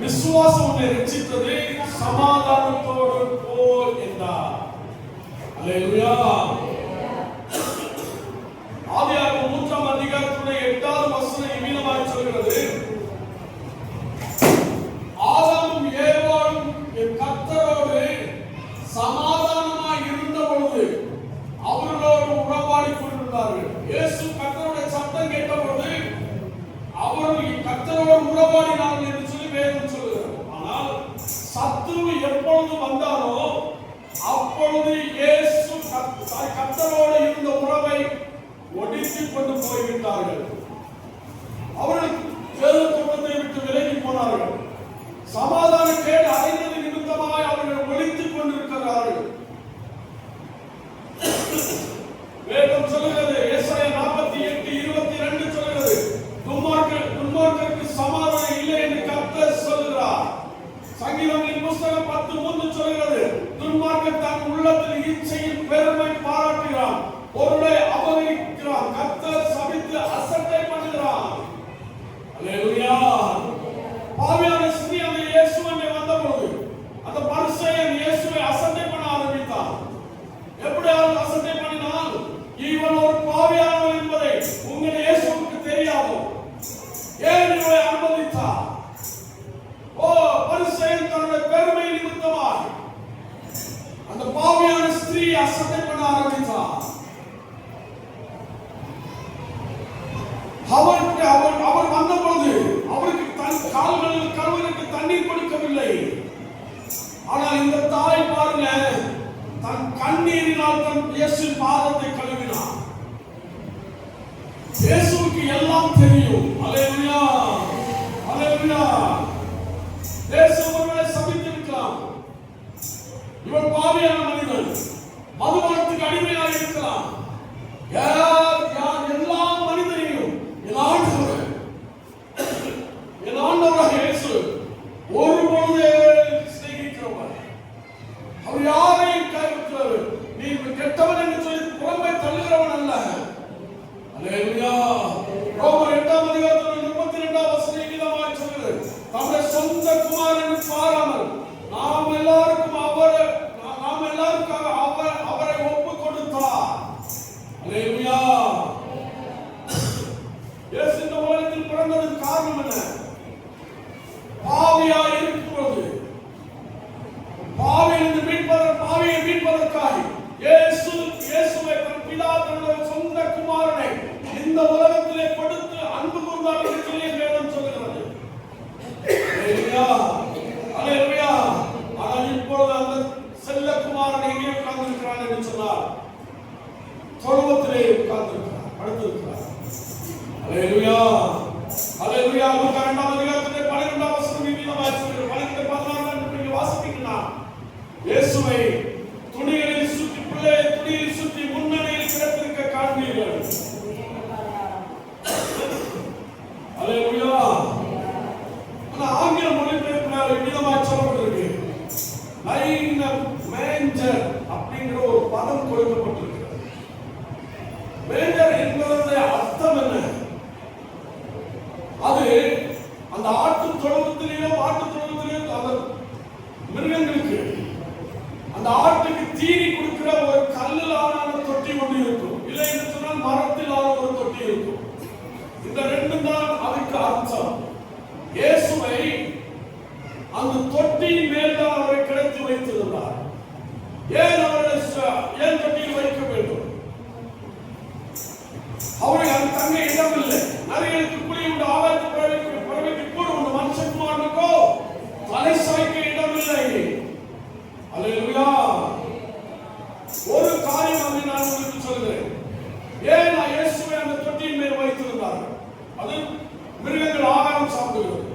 விசுவாசம் உன்னை ரட்சித்தது, சமாதானத்தோடு போ என்றார். அல்லேலூயா. ஆதியாகமம் 3ஆம் அதிகாரத்துடைய 8ஆவது வசனம் இவ்விதமாய் சொல்கிறது, ஆதாமும் ஏவாளும் கர்த்தரோடு சமாதானமாய் இருந்த பொழுது அவர்களோடு உறவாடி கொண்டிருந்தார்கள். இயேசு கர்த்தருடைய சத்தம் கேட்டபொழுது அவர்கள் கர்த்தரோடு உறவாடினார்கள் என்று சொல்லி வேதம் சொல்லுகிறது. ஆனால் சத்துரு எப்பொழுது வந்தாரோ அப்பொழுது இயேசு கர்த்தரோடு இருந்த உறவை ஒடித்துக் கொண்டு போய்விட்டார்கள். அவர்கள் தேவதூதத்தை விட்டு விலகி போனார்கள். சமாதான கேடு அடைந்தது நிமித்தமாய் அவர்கள் ஒழித்துக் கொண்டிருக்கிறார்கள். வேதம் சொல்லுகிறது, ஏசாயா 48:22 சொல்லுகிறது, துன்மார்க்கருக்கு சமாதானம் இல்லை என்று கர்த்தர் சொல்கிறார். சங்கீதங்களின் புத்தகம் 10:3 சொல்கிறது, துன்மார்க்கன் தன் உள்ளத்தில் இச்சையின் பெருமை பாராட்டுகிறான், பொருளை அபகரிக்கிறான், கர்த்தர் சபித்து அசட்டை பண்ணுகிறான். அல்லேலூயா. பாவியான ஸ்திரீ அந்த இயேசுவை வந்தபோது அந்த பரிசேயன் இயேசுவை அசட்டை பண்ண ஆரம்பித்தான். எப்படி அசட்டை பண்ணினான்? இவன் ஒரு பாவி கால்களில் கழுவுவதற்கு தண்ணீர் கொடுக்கவில்லை. ஆனால் இந்த தாய் பாருங்க, தன் கண்ணீரினால் தன் இயேசுவின் பாதத்தை கழுவினார். இயேசுவுக்கு எல்லாம் தெரியும். அல்லேலூயா, அல்லேலூயா. இயேசு ஒருவரை சபித்திருக்கலாம். இவன் பாவியான மனிதன், மதுபானத்துக்கு அடிமையாக இருக்கலாம். எல்லா மனிதனையும் என் ஆண்டவராக இயேசு ஒருபொழுதே சிநேகிக்கிறவர். அவர் யாரையும் கைவிட்டவர். நீ கெட்டவன் என்று சொல்லி புறம்பை தள்ளுகிறவன் அல்ல. அல்லேலூயா. ரோமர் 8ஆம் அதிகாரத்தில் 32ஆம் வசனம் இவ்விதமாய் சொல்கிறது, தம்முடைய சொந்த குமாரனை பாராமல் நாம் எல்லாருக்காக அவரை ஒப்புக் கொடுத்தார். அல்லேலூயா. இயேசு இந்த உலகத்தில் பிறந்ததற்கு காரணம் என்ன? பாவியாய் இருக்கும்போது பாவியை மீட்பதற்காக இயேசுவை தன் பிதா தன்னுடைய சொந்த குமாரனை இந்த உலகத்திலே கொடுத்து அன்பு கூர்ந்தார் என்று சொல்லி வேதம் சொல்கிறது. அல்லேலூயா, அல்லேலூயா. ஆனால் இப்பொழுது அந்த செல்ல குமாரன் எங்கே உட்கார்ந்திருக்கிறான் என்று சொன்னார்? தொழுவத்திலே உட்கார்ந்திருக்கிறார், படுத்திருக்கிறார். அல்லேலூயா, அல்லேலூயா. லூக்கா 2ஆம் அதிகாரத்திலே 12ஆம் வசனம் இவ்விதமாய் சொல்கிறது. 12:14 நீங்க வாசிப்பீங்களா? இயேசுவை துணிகளில் சுற்றி துணியில் சுற்றி முன்னணியில் கிடத்திருக்க காண்பீர்கள். அல்லேலூயா. ஆனா ஆங்கில மொழிபெயர்ப்பில் இவ்விதமாய் சொல்லப்பட்டிருக்கு, லைன் மேஞ்சர் அப்படிங்கிற ஒரு பதம் கொடுக்கப்பட்டிருக்கிறது. மேஞ்சர் என்பதனுடைய அர்த்தம் என்ன? அது அந்த ஆட்டு தொழுவத்திலேயோ மாட்டு தொழுவத்திலேயோ அந்த மிருகங்களுக்கு அந்த ஆட்டுக்கு தீனி கொடுக்கிற ஒரு கல்லிலான தொட்டி ஒன்று இருக்கும், இல்லை என்று சொன்னால் மரத்திலான ஒரு தொட்டி இருக்கும். இந்த ரெண்டும் தான் அதுக்கு அர்த்தம். இயேசுவை அந்த தொட்டியின் மேல் தான் அவரை கிடத்தி வைத்திருந்தார். ஏன் தொட்டியில் வைக்க வேண்டும்? அவருக்கு அது தங்க இடம் இல்லை. நரிகளுக்கு குழி உண்டு, ஆகாயத்து பறவைக்கு கூட உண்டு, மனுஷகுமாரனுக்கோ தலை சாய்க்க இடம் இல்லை. அல்லேலூயா. ஒரு காரியம் அதை நான் உங்களுக்கு சொல்கிறேன். ஏன் இயேசுவை அந்த தொட்டியின் மேல் வைத்திருந்தார்கள்? அது மிருகங்கள் ஆகாரம் சாப்பிடுகிறது.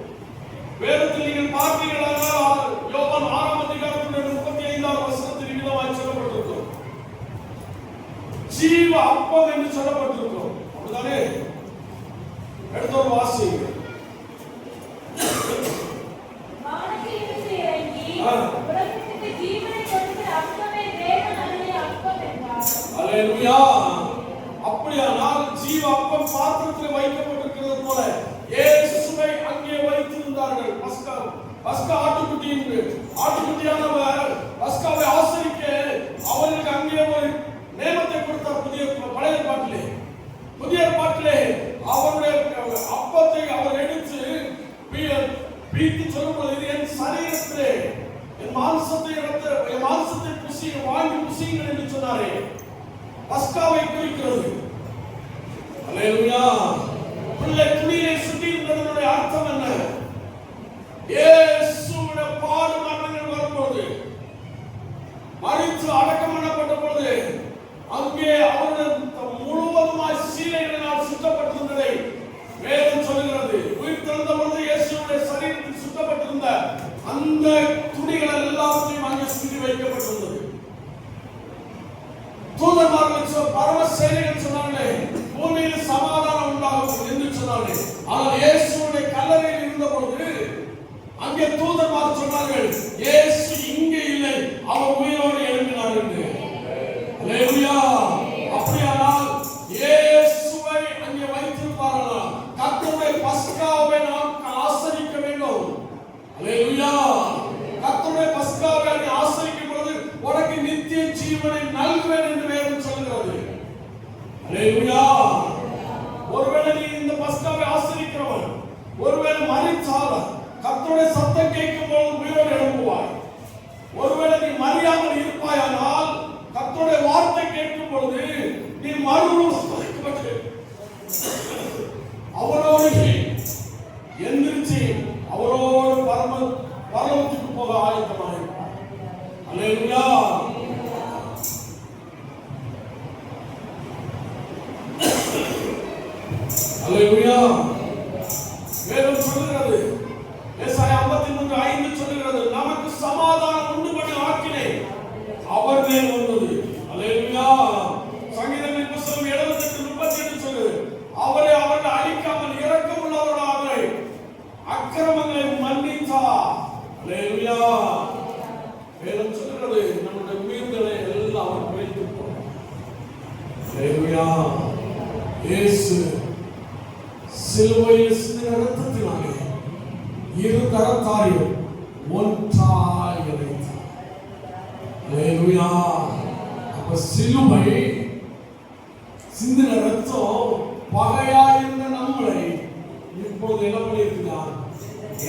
வேதத்தில் நீங்கள் பார்த்தீர்களானால் யோவான் 6ஆம் அதிகாரத்தில் 35ஆம் வசனத்தில் இவ்விதமாய் சொல்லப்பட்டிருக்கும், ஜீவ அப்பம் என்று சொல்லப்பட்டிருக்கும். அப்படிதானே? எடுத்த ஒரு வாசி. அல்லேலூயா. அப்படியானால் ஜீவ அப்பம் பாத்திரத்தில் வைக்கப்பட்டிருக்கிறது போல இயேசுவை அங்கே வைத்திருந்தார்கள். பஸ்கா ஆட்டுக்குட்டியானவர் பஸ்காவை ஆசரிக்க அவருக்கு அங்கே ஒரு நேமத்தை கொடுத்தார். பழைய பாட்டிலே அவருடைய அப்பத்தை அவர் எடுத்து பீத்து சொல்லும்போது, இது என் சரீரத்திலே என் மாம்சத்தை வாங்கி புசியுங்கள் என்று சொன்னாரே. பஸ்காவை குறிக்கிறது. அல்லேலூயா. பிள்ளை துணியை சுற்றி இருந்ததனுடைய அர்த்தம் என்ன? இயேசுவுடைய பாடு மரணங்கள் வரும்போது, மரித்து அடக்கம் பண்ணப்பட்ட பொழுது அங்கே அவருடைய முழுவதுமாய் சீலைகளினால் சுற்றப்பட்டிருந்ததை வேதம் சொல்கிறது. உயிர் தெழுந்த பொழுது இயேசுவுடைய சரீரத்தில் சுற்றப்பட்டிருந்த அந்த துணிகள் எல்லாத்தையும் அங்கே சுற்றி வைக்கப்பட்டிருந்தது. தூதர்மார்கள் பரம சேனைகள் சொன்னார்களே, பூமியில் சமாதானம் உண்டாகும் என்று சொன்னார்கள். ஆனால் இயேசுவுடைய கல்லறையில் இருந்த பொழுது அங்கே தூதர்மார்கள் சொன்னார்கள், இயேசு இங்கே இல்லை, அவர் உயிரோடு எழுப்பினார் என்று. அல்லேலூயா. அப்படியானால் இயேசுவை அங்கே வைத்திருப்பார்களா? கர்த்தருடைய பஸ்காவை நாம் ஆசரிக்க வேண்டும். அல்லேலூயா. கர்த்தருடைய பஸ்காவை அங்கே ஆசரிக்கும் பொழுது உனக்கு நித்திய ஜீவனை நல்குவேன் என்று வேதம் சொல்கிறது. அல்லேலூயா. ஒருவேளை நீ இந்த பஸ்காவை ஆசரிக்கிறவன், ஒருவேளை மரித்தால் கர்த்தருடைய சத்தம் கேட்கும் பொழுது உயிரோடு எழுப்புவாய். ஒருவேளை நீ மறியாமல் இருப்பாயானால் கர்த்தருடைய வார்த்தை கேட்கும் பொழுது நீ மறுரூபப்பட்டு அவரோடு எந்திரிச்சு அல்லேலூயா. வேதம் சொல்கிறது, ஏசாயா 53:5 சொல்கிறது, நமக்கு சமாதானம் உண்டு பண்ணி ஆக்கினை அவர் மேல் வந்தது. அல்லேலூயா. சங்கீதங்களின் புத்தகம் 78:38 சொல்கிறது, அவரை அவர்கள் அழிக்காமல் இரக்கம் உள்ளவர்களாக அக்கிரமங்களை மன்னித்தார். அல்லேலூயா. வேதம் சொல்கிறது, நம்முடைய மீறுதலை எல்லாம் அவர் குறைத்து போனார். அல்லேலூயா. இயேசு சிலுவையில் சிந்தின இரத்தத்தினாலே இரு கரத்தாரையும் ஒன்றாய் இணைத்தார். அல்லேலூயா. அப்ப சிலுவை சிந்தின இரத்தம் பகையாயிருந்த நம்மளை இப்பொழுது என்ன பண்ணியிருக்கிறார்?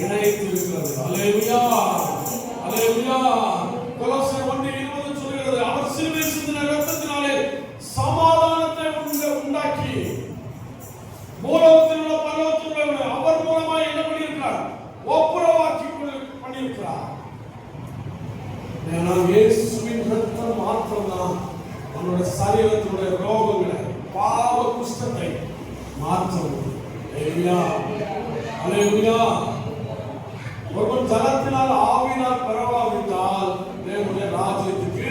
இணைத்து இருக்கிறது. அல்லேலூயா. அல்லேலூயா. கொலோசியர் 1:20 சொல்கிறது, அவர் சிலுவையில் சிந்தின இரத்தத்தினாலே சமாதானத்தை உண்டாக்கி மூலத்தில் உள்ள பரலோகத்தில் உள்ள அவர் மூலமாக என்ன பண்ணியிருக்கிறார்? ஒப்புரவாக்கி பண்ணியிருக்கிறார். ஏன்னா இயேசுவின் இரத்தம் மாத்திரம்தான் நம்முடைய சரீரத்தினுடைய ரோகங்களை, பாவ குஷ்டத்தை மாற்ற முடியும். அல்லேலூயா. அல்லேலூயா. ஒருவன் ஜலத்தினால் ஆவியினால் பிறவாவிட்டால் தேவனுடைய ராஜ்யத்துக்கு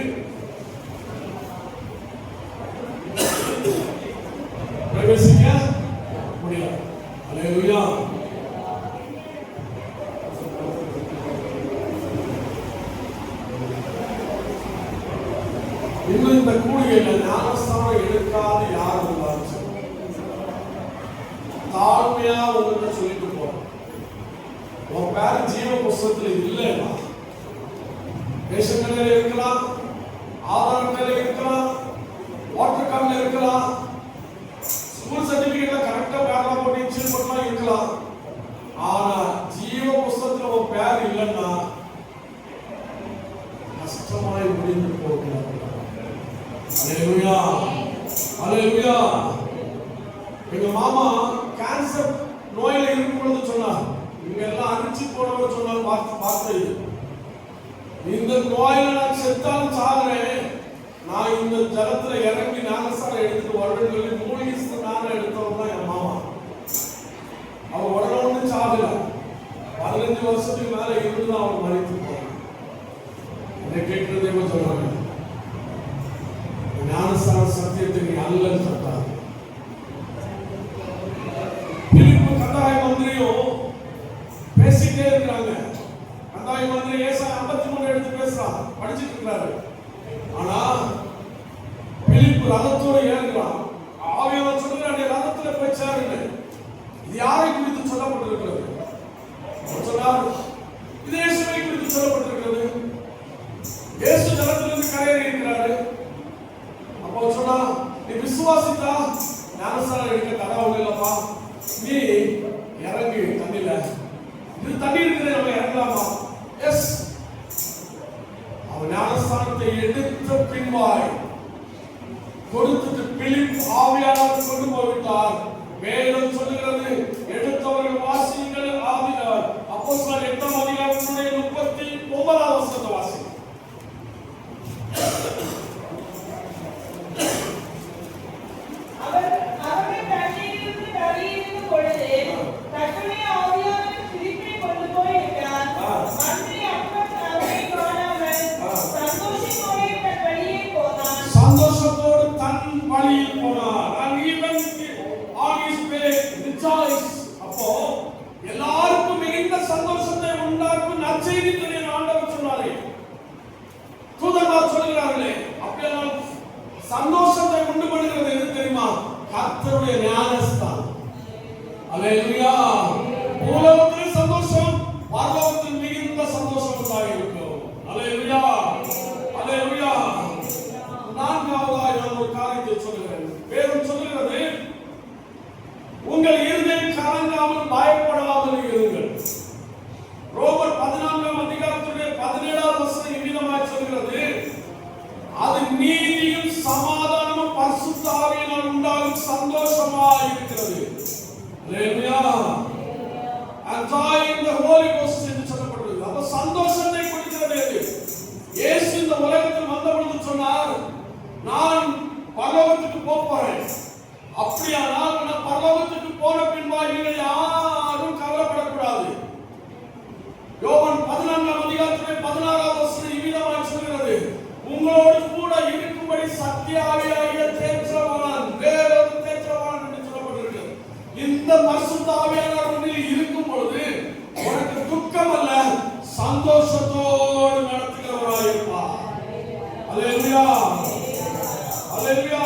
பிரவேசிக்க முடியாது. அல்லேலூயா. இன்னும் இந்த கூடிகையில ஞானஸ்தானம் எடுக்காத யார் இருந்தாலும் தாழ்மையா உங்கள்கிட்ட சொல்லிட்டு போறோம். உன் பேர் ஜீவ புஸ்தகத்துல இல்லைன்னா ரேஷன் கடையில இருக்கலாம், ஆதார் கடையில இருக்கலாம், வாட்டர் கார்டுல இருக்கலாம், ஸ்கூல் சர்டிபிகேட்ல கரெக்டா பேர்ல போட்டு இன்ஷியல் பண்ணலாம் இருக்கலாம். ஆனா ஜீவ புஸ்தகத்துல உன் பேர் இல்லைன்னா கஷ்டமாய் முடிந்து போகிறார். அல்லேலூயா. அல்லேலூயா. எங்க மாமா கேன்சர் நோயில இருக்கும் பொழுது சொன்னார், இங்க எல்லாம் அடிச்சு போனவர் சொன்னார் வார்த்தை, இந்த நோயில நான் செத்தாலும் சாகுறேன், நான் இந்த ஜலத்துல இறங்கி ஞானஸ்தானம் எடுத்துட்டு வரணும்னு சொல்லி மூலிகை ஸ்நானம் எடுத்தவர் தான் என் மாமா. அவர் உடனே ஒண்ணு சாகல, 15 வருஷத்துக்கு மேல இருந்துதான் அவர் மறித்து போனார். இதை கேட்கிறதே சொல்றாங்க, ஞானஸ்தான சத்தியத்துக்கு அல்ல சொல்றாங்க. பிலிப்பு கந்தாய மந்திரியும் பேசிட்டே இருக்கிறாங்க. கந்தாய மந்திரி ஏசாயா 53 எடுத்து பேசுறான், படிச்சுட்டு இருக்கிறாரு. ஆனா பிலிப்பு ரதத்தோடு ஏறுகிறான். ஆவியானவர் சொல்றாரு, ரதத்துல போய் சேருங்க. இது யாரை குறித்து சொல்லப்பட்டிருக்கிறது? சொன்னார், இது இயேசுவை குறித்து சொல்லப்பட்டிருக்கிறது. இயேசு ஜலத்திலிருந்து கரையேறி இருக்கிறாரு. அப்போ சொன்னா, நீ விசுவாசித்தா ஞானஸ்தானம் எடுக்க தடவை இல்லப்பா, நீ இறங்கி தண்ணில, இது தண்ணி இருக்குது, நம்ம இறங்கலாமா? எஸ். அவன் ஞானஸ்தானத்தை எடுத்த பின்வாய் கொடுத்துட்டு பிலிப் ஆவியானவர் கொண்டு போய்விட்டார். வேதம் சொல்லுகிறது, எடுத்தவர்கள் வாசியுங்கள். அப்போஸ்தலர் 8ஆம் அதிகாரத்தினுடைய 39ஆம் வசனத்தை வாசி. சந்தோஷத்தோடு தன் வழியில் போனார். அப்போ எல்லாருக்கும் மிகுந்த சந்தோஷத்தை உண்டாக்கும் நற்செய்தி ஆண்டவர் சொன்னாரே, தூதர்கள் சொல்கிறார்களே, அப்படியெல்லாம் சந்தோஷத்தை உண்டு பண்ணுகிறது எது தெரியுமா? கர்த்தருடைய ஞானஸ்தானம். அல்லேலூயா. பூலோகத்தில் சந்தோஷம், பரலோகத்தில் மிகுந்த சந்தோஷம் உண்டாயிருக்கும். அல்லேலூயா. அல்லேலூயா. நான்காவதாய் நான் ஒரு காரியத்தை சொல்கிறேன். வேதம் சொல்கிறது, உங்கள் இருதயம் கலங்காமல் பயப்படாமல் இருங்கள். ரோமர் 14ஆம் அதிகாரத்துடைய 17ஆம் வசனம் இவ்விதமாய் சொல்கிறது, அது நீதியும் சமாதானமும் பரிசுத்த ஆவியினால் உண்டாகும் சந்தோஷமாய் இருக்கிறது. அல்லேலூயா. And joy in the Holy Ghost என்று சொல்லப்படுகிறது. அப்ப சந்தோஷத்தை கொடுக்கிறது எது? இயேசு இந்த உலகத்தில் வந்த பொழுது சொன்னார், நான் பரலோகத்துக்கு போறேன். அப்படியானால் நான் பரலோகத்துக்கு போன சத்திய ஆவியாகிய தேற்றவாளன், வேறொரு தேற்றவாளன் என்று சொல்லப்பட்டிருக்கு. இந்த பரிசுத்த ஆவியானவர் உன்னில் இருக்கும் பொழுது உனக்கு துக்கம் அல்ல, சந்தோஷத்தோடு நடத்துகிறவராய் இருப்பார். அல்லேலூயா, அல்லேலூயா.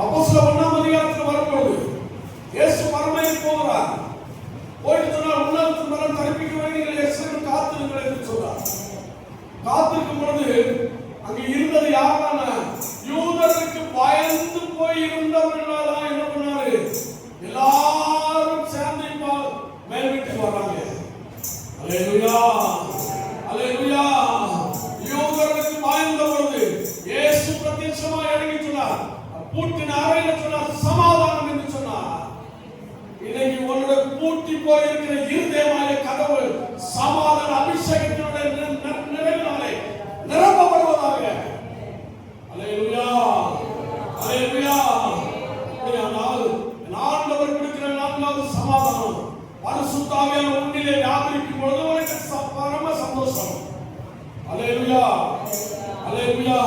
அப்போஸ்தலர் 1ஆம் அதிகாரத்தில் வரும்போது இயேசு மறுமைக்கு போகிறார். போயிட்டு சொன்னார், உன்னதத்தின் மரம் தரிப்பிக்க வரை நீங்கள் எருசலேமில் காத்திருங்கள் என்று சொன்னார். காத்திருக்கும் பொழுது அங்கே இருந்தது யாரான யூதருக்கு பயந்து போய் இருந்தவர்களால என்ன பண்ணாரு, எல்லாரும் சேர்ந்து மேல் வீட்டுக்கு வர்றாங்க. அல்லேலூயா, அல்லேலூயா. யூதருக்கு பயந்த பொழுது இயேசு பிரத்யட்சமாய் இறங்கி சொன்னார், பூட்டின அறையில சொன்னார், சமாதானம் என்று சொன்னார். இன்னைக்கு உன்னோட பூட்டி போயிருக்கிற இருதயமாய கதவு சமாதான அபிஷேகத்தினுடைய நிறைவினாலே நிரப்பப்படுவதாக. அல்லேலூயா, அல்லேலூயா. ஆண்டவர் கொடுக்கிற நான்காவது சமாதானம், பரிசுத்த ஆவியானவர் உன்னிலே வியாபரிக்கும் பொழுது உனக்கு பரம சந்தோஷம். அல்லேலூயா, அல்லேலூயா.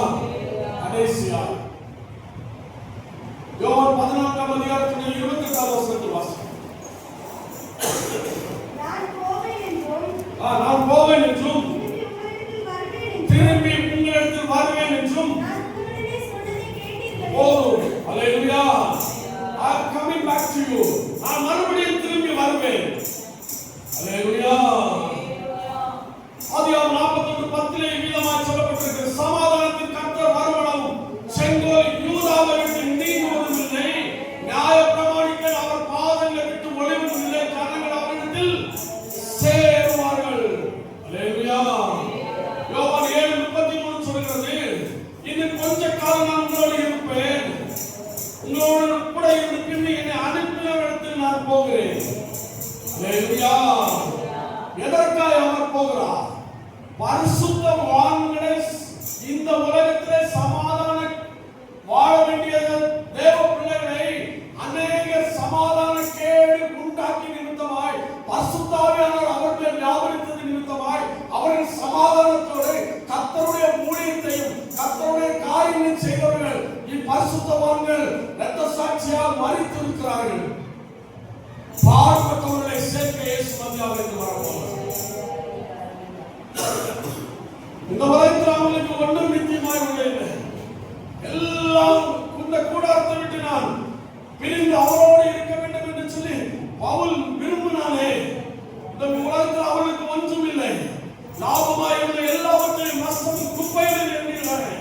கடைசியா யோவான் 14ஆம் அதிகாரத்தின் 24ஆம் வசனத்தில் வாசிக்கிறோம். நான் போவேன் என்றும் திரும்பி உங்களிடத்தில் வருவேன் என்றும் போதும். அல்லேலூயா. I am coming back to you. நான் மறுபடியும் திரும்பி வருவேன். அல்லேலூயா. ஆதியாகமம் 41:10 விதமாய் சொல்லப்பட்டிருக்கிறது, சமாதானத்தின் கர்த்தர் வருவனவும் செங்கோல் யூதாவை விட்டு நீங்குவதும் இல்லை, நியாயப்பிரமாணிகள் அவர் பாதங்களை விட்டு ஒளிவதும் இல்லை, ஜனங்கள் அவரிடத்தில் சேருவார்கள். அல்லேலூயா. யோவான் 7:33 சொல்கிறது, இன்னும் கொஞ்ச காலம் நான் உங்களோடு இருப்பேன், உங்களோடு கூட இருந்து பின் என்னை அனுப்பினவரிடத்தில் நான் போகிறேன். அல்லேலூயா. எதற்காக அவர் போகிறார்? பரிசுத்தவான்களை இந்த உலகத்திலே சமாதான வாழ வேண்டிய தேவ பிள்ளைகளை அநேக சமாதான கேடு உண்டாக்கி நிமித்தமாய் பரிசுத்த ஆவியானவர் அவர்கள் வியாபரித்தது நிமித்தமாய் அவர்கள் சமாதானத்தோடு கர்த்தருடைய ஊழியத்தையும் கர்த்தருடைய காரியங்களை செய்தவர்கள் இப்பரிசுத்தவான்கள் இரத்த சாட்சியால் மரித்திருக்கிறார்கள். பார்ப்பட்டவர்களை சேர்க்க இயேசு மத்தியாவிற்கு வரப்போகிறார். இந்த உலகத்தில் அவங்களுக்கு ஒன்றும் நித்தியமாய் இல்லை. எல்லாம் இந்த கூடாரத்தை விட்டு நான் பிரிந்து அவரோடு இருக்க வேண்டும் என்று சொல்லி பவுல் விரும்பினானே. இந்த உலகத்தில் அவர்களுக்கு ஒன்றும் இல்லை, லாபமாய் உள்ள எல்லாவற்றையும் நஷ்டம் குப்பையில் எண்ணினார்கள்.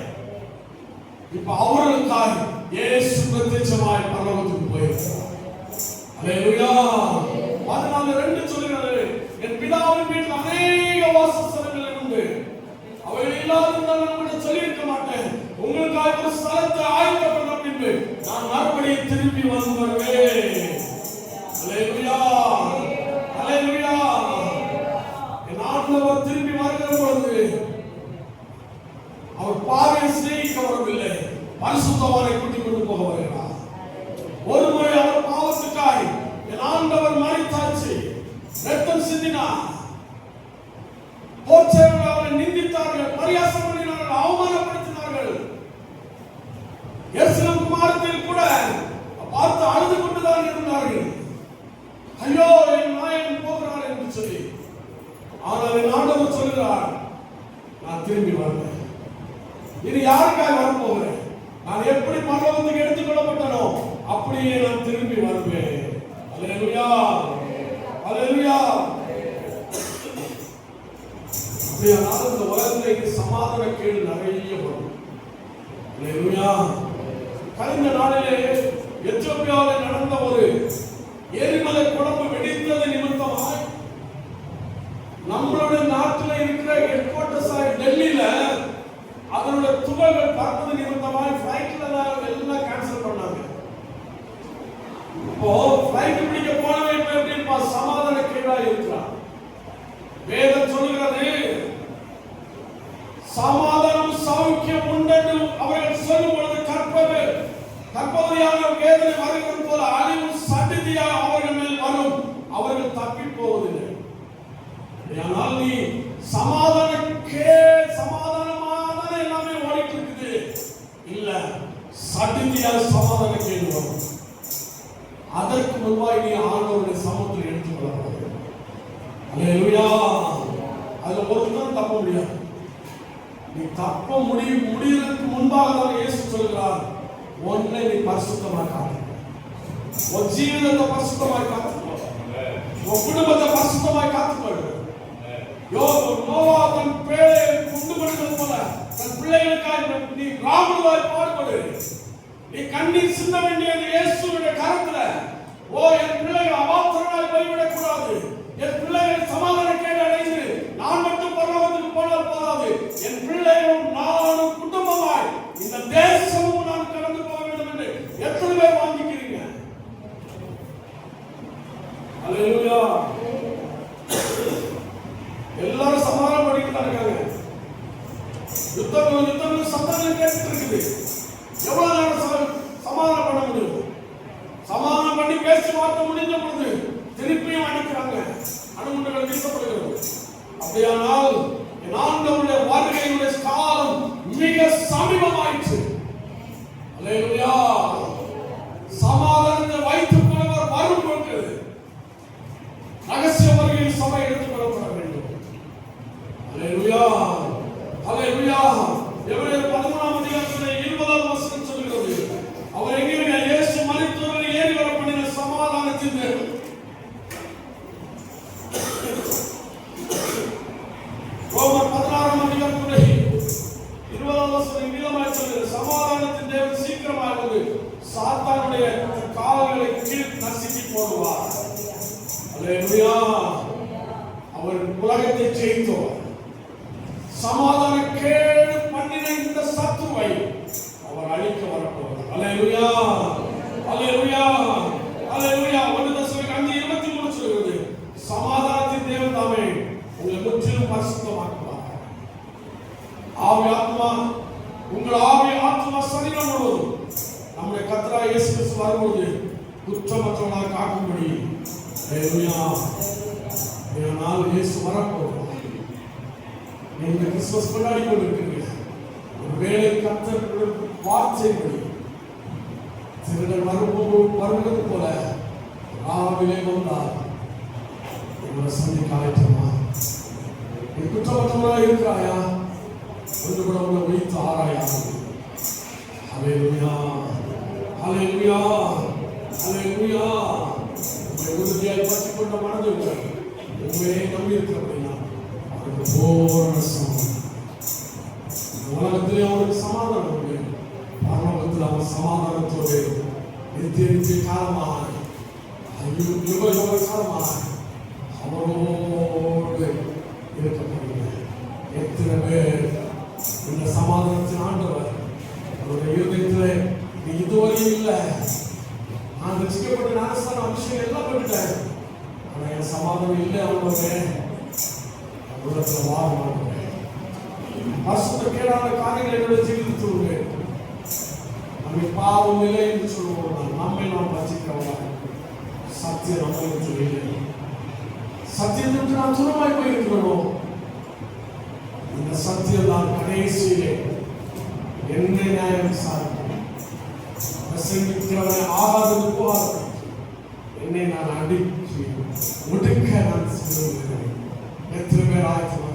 இப்ப அவர்களுக்காக இயேசு பிரத்யட்சமாய் பரலோகத்துக்கு போயிருக்கிறார். அல்லேலூயா. 14:2 சொல்கிறது, என் பிதாவின் வீட்டில் அநேக வாசஸ்தலங்கள் உண்டு, அவைகள் இல்லாதிருந்தால் நான் கூட சொல்லியிருக்க மாட்டேன். உங்களுக்காக ஒரு ஸ்தலத்தை ஆயத்தப்பட்ட பின்பு நான் மறுபடியும் திரும்பி வந்து வருவேன். அல்லேலூயா, அல்லேலூயா. என் ஆண்டவர் திரும்பி வருகிற பொழுது அவர் பாவையை சிநேகிக்க வரவில்லை, பரிசுத்தவானை கூட்டிக் கொண்டு போக வருகிறார். ஒரு முறை அவர் பாவத்துக்காய் என் ஆண்டவர் மரித்தாச்சு, ரத்தம் சிந்தினார், போச்சவர்கள் அவரை நிந்தித்தார்கள், பரியாசம் பண்ணினார்கள், அவமானப்படுத்தினார்கள். எருசலேம் குமாரத்தில் கூட பார்த்து அழுது கொண்டுதான் இருந்தார்கள். ஐயோ என் நாயகன் போகிறார் என்று சொல்லி. ஆனால் என் ஆண்டவர் சொல்கிறார், நான் திரும்பி வருவேன். இது யாருக்காக வரப்போகிறேன்? நான் எப்படி பரலோகத்துக்கு எடுத்துக் கொள்ளப்பட்டனோ அப்படியே நான் திரும்பி வருவேன். அல்லேலூயா, அல்லேலூயா. அப்படியானால் இந்த உலகத்திலே சமாதான கேடு நிறைய வரும். அல்லேலூயா. கடந்த நாளிலே எத்தியோப்பியாவில் நடந்த ஒரு எரிமலை குழம்பு வெடித்தது நிமித்தமாய் நம்மளுடைய நாட்டில் இருக்கிற ஹெட்குவார்ட்டர்ஸ் டெல்லியில அதனுடைய துகள்கள் பறப்பது நிமித்தமாய் ஃபிளைட்ல எல்லாம் கேன்சல் பண்ணாங்க. இப்போ ஃபிளைட் பிடிக்க போனவன் இப்ப எப்படி சமாதான கேடா இருக்கிறான்? வேதம் சொல்கிறது, சமாதானம் சௌக்கியம் உண்டென்று அவர்கள் சொல்லும் பொழுது கற்பதையான வேதனை வருகிறது போல அழிவு சடிதியாக அவர்கள் மேல் வரும், அவர்கள் தப்பி போவதில்லை. ஆனால் நீ சமாதான சடிதியால் சமாதான கேள்வி வரும். அதற்கு முன்பாய் நீ ஆண்டவருடைய சமூகத்தில் எடுத்துக்கொள்ளப்படுது. அல்லேலூயா. அதுல ஒருத்தரும் தப்ப முடியாது. நீ தப்ப முடியறதுக்கு முன்பாக தான் இயேசு சொல்கிறார், உன்னை நீ பரிசுத்தமாக காத்து, உன் ஜீவிதத்தை பரிசுத்தமாக காத்துக்கோ, உன் குடும்பத்தை பரிசுத்தமாக காத்துக்கொள். நோவா தன் பிள்ளையை கொண்டு கொடுத்தது போல தன் பிள்ளைகளுக்காக நீ ராமனுவாய் பாடுபடு. நீ கண்ணீர் சிந்த வேண்டியது இயேசுவுடைய கரத்துல. என் பிள்ளைகள் அபாத்திரமாய் போய்விடக் கூடாது. என் பிள்ளைகள் சமாதான கேடு அடைந்து நான் மட்டும் பரலோகத்துக்கு போனால் போதாது. என் பிள்ளைகளும் நானும் குடும்பமாய் இந்த தேசமும் நான் கடந்து போக வேண்டும் என்று எத்தனை பேர் வாங்கிக்கிறீங்க? அல்லேலூயா. எல்லாரும் சமாதானம் பண்ணிட்டு தான் இருக்காங்க. யுத்தங்கள் சத்தங்கள் கேட்டு இருக்குது. எவ்வளவு நேரம் சமாதானம் பண்ண முடியும்? சமாதானம் பண்ணி பேச்சுவார்த்தை முடிந்த பொழுது திருப்பியும் அடிக்கிறாங்க, அணுகுண்டுகள் வீசப்படுகிறது. அப்படியானால் என் ஆண்டவருடைய வருகையுடைய காலம் மிக சமீபமாயிற்று. அல்லேலூயா. சமாதானத்தை வைத்துக் கொள்வர் வரும் பொழுது ரகசிய வருகையில் சபை எடுத்துக் கொள்ளப்பட வேண்டும். அல்லேலூயா. அல்லேலூயா. எபிரேயர் 13ஆம் அதிகாரத்திலே 20ஆம் வசனம் சொல்கிறது, அவர் எங்கே இயேசு மரித்தோரை ஏறி வர பண்ணின சமாதானத்தின் தேவன். ரோமர் 16ஆம் அதிகாரத்திலே 20ஆம் வசனம் நீளமாய் சொல்கிறது, சமாதானத்தின் தேவன் சீக்கிரமாக வந்து சாத்தானுடைய கால்களை கீழ் நசுக்கி போடுவார். அல்லேலூயா. அவர் உலகத்தை ஜெயித்தவர். சமாதான கேடு பண்ணின இந்த சத்துருவை அவர் அழிக்க வரப்போகிறார். அல்லேலூயா. அல்லேலூயா. அல்லேலூயா. 1 தெசலோனிக்கேயர் 5:23 சொல்கிறது, சமாதானத்தின் தேவன் தாமே உங்களை முற்றிலும் பரிசுத்தமாக்குவார். ஆவி ஆத்மா, உங்கள் ஆவி ஆத்மா சரீரம் முழுவதும் நம்முடைய கர்த்தராகிய இயேசு கிறிஸ்து வரும்போது குற்றமற்றவனாக காக்கும்படி. அல்லேலூயா. இதனால் இயேசு வரப்போகிறார். நீங்கள் கிறிஸ்துமஸ் கொண்டாடி கொண்டிருக்கிறீர்கள். ஒருவேளை கர்த்தர் வார்த்தைப்படி திருடர் வருவது போல ராவிலே வந்தால் உங்களை சந்திக்க ஆயத்தமா? நீ குற்றமற்றவனாக இருக்கிறாயா? ஒன்று கூட உங்களை வைத்து ஆராயாது. அல்லேலூயா. அல்லேலூயா. அல்லேலூயா. உங்களை உறுதியாய் பற்றிக் கொண்ட மனது உண்மையை நம்பி இருக்கிறபடினா பூரண சமாதானம். உலகத்திலே அவனுக்கு சமாதானம் உண்டு. பரலோகத்தில் அவன் சமாதானத்தோடு நித்திய காலமாக யுக காலமாக அவரோடு இருக்கப்படுகிறார். எத்தனை பேர் இந்த சமாதானத்தின் ஆண்டவர் அவருடைய இருதயத்தில் இதுவரையும் இல்லை, நான் ரசிக்கப்பட்ட ஞானஸ்தான அபிஷேகம் எல்லாம் பண்ணிட்டேன், ஆனா என் சமாதானம் இல்லை, அவனுடைய உலகத்தில் வாழ மாட்டேன், பரிசுத்தக்கேடான காரியங்களை என்னுடைய ஜீவிதத்தில் நம்மை பாவம் இல்லை என்று சொல்லுவோம். நம்மை நாம் ரசிக்கிறவா சத்தியம் நம்மளுக்கு இல்லை. சத்தியத்திற்கு நாம் தூரமாய் போயிருக்கிறோம். இந்த சத்தியம் தான் கடைசியிலே என்னை நியாயம் விசாரிக்கும். பிரசங்கிக்கிறவனை ஆகாதது போகாது என்னை நான் அடித்து ஒடுக்க நான் சொல்லுகிறேன். எத்தனை பேர் ஆயத்தமாக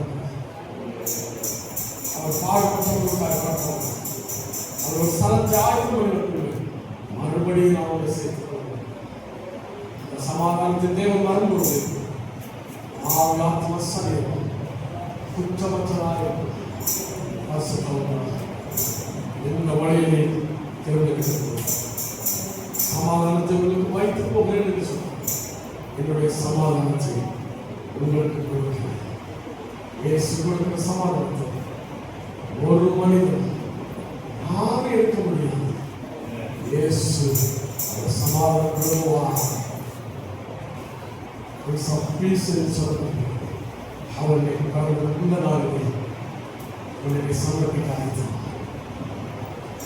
அவர் பாடுபட்டவர்களுக்காக பார்ப்போம். அவர் ஒரு ஸ்தலத்தை ஆயத்தம் மறுபடியும் அவங்களை சேர்த்துக்கொள்வோம். இந்த சமாதானத்தின் தேவன் வரும்போது ஆத்மா சரீரம் குற்றமற்றதாக இந்த வழியிலே தேர்ந்தெடுக்கிறது. சமாதானத்தை உங்களுக்கு வைத்து போகிறேன் என்று சொன்னார். என்னுடைய சமாதானத்தை உங்களுக்கு கொடுக்கிறேன். இயேசு கொடுக்கிற சமாதானத்தை ஒரு மனிதன் யாரும் எடுக்க முடியாது. இயேசு சமாதானம் கொடுவார். அவருடைய இந்த நாளிலே உன்னை சமர்ப்பிக்க ஆயத்தம்.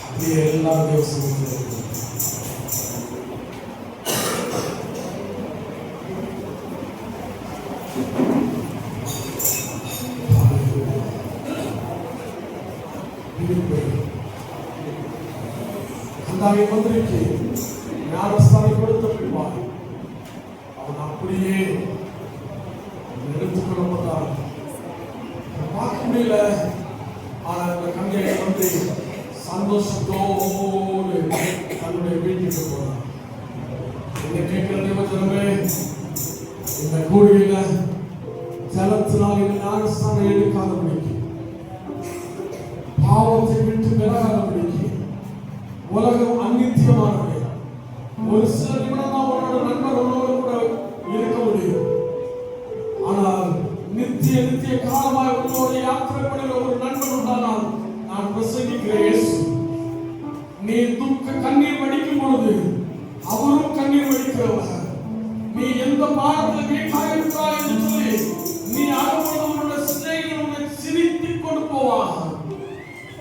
அப்படியே எல்லா தேவசமும் அந்த பிரதானி மந்திரிக்கு ஞானஸ்தானம் கொடுத்த பின்பார் அவன் அப்படியே எடுத்துக்கொள்ளப்பட்டான். பார்க்க முடியல. ஆனா அந்த கங்கையை வந்து சந்தோஷத்தோடு தன்னுடைய வீட்டுக்கு போனான். என்ன கேட்கிற தேவஜனமே, இந்த கூடியில ஜலத்தினால் ஞானஸ்தானம் எடுக்காதபடிக்கு, பாவத்தை விட்டு விலகாதபடிக்கு, உலகம் அநித்தியமானது. ஒரு சில நிமிடம் தான் உன்னோட நண்பர் உன்னோடு கூட இருக்க முடியும். ஆனால் நித்திய நித்திய காலமாய் உன்னோட யாத்திரைப்படுகிற ஒரு நண்பன் உண்டானால் நான் பிரசங்கிக்கிறேன். நீ துக்க கண்ணீர் வடிக்கும் பொழுது அவரும் கண்ணீர் வடிக்கிறவர். நீ எந்த பாடத்தில் வீட்டாக இருக்கிறாய் என்று சொல்லி நீ அனுபவம் உன்னுடைய சிந்தையில் உன்னை சிரித்துக் கொண்டு போவார்.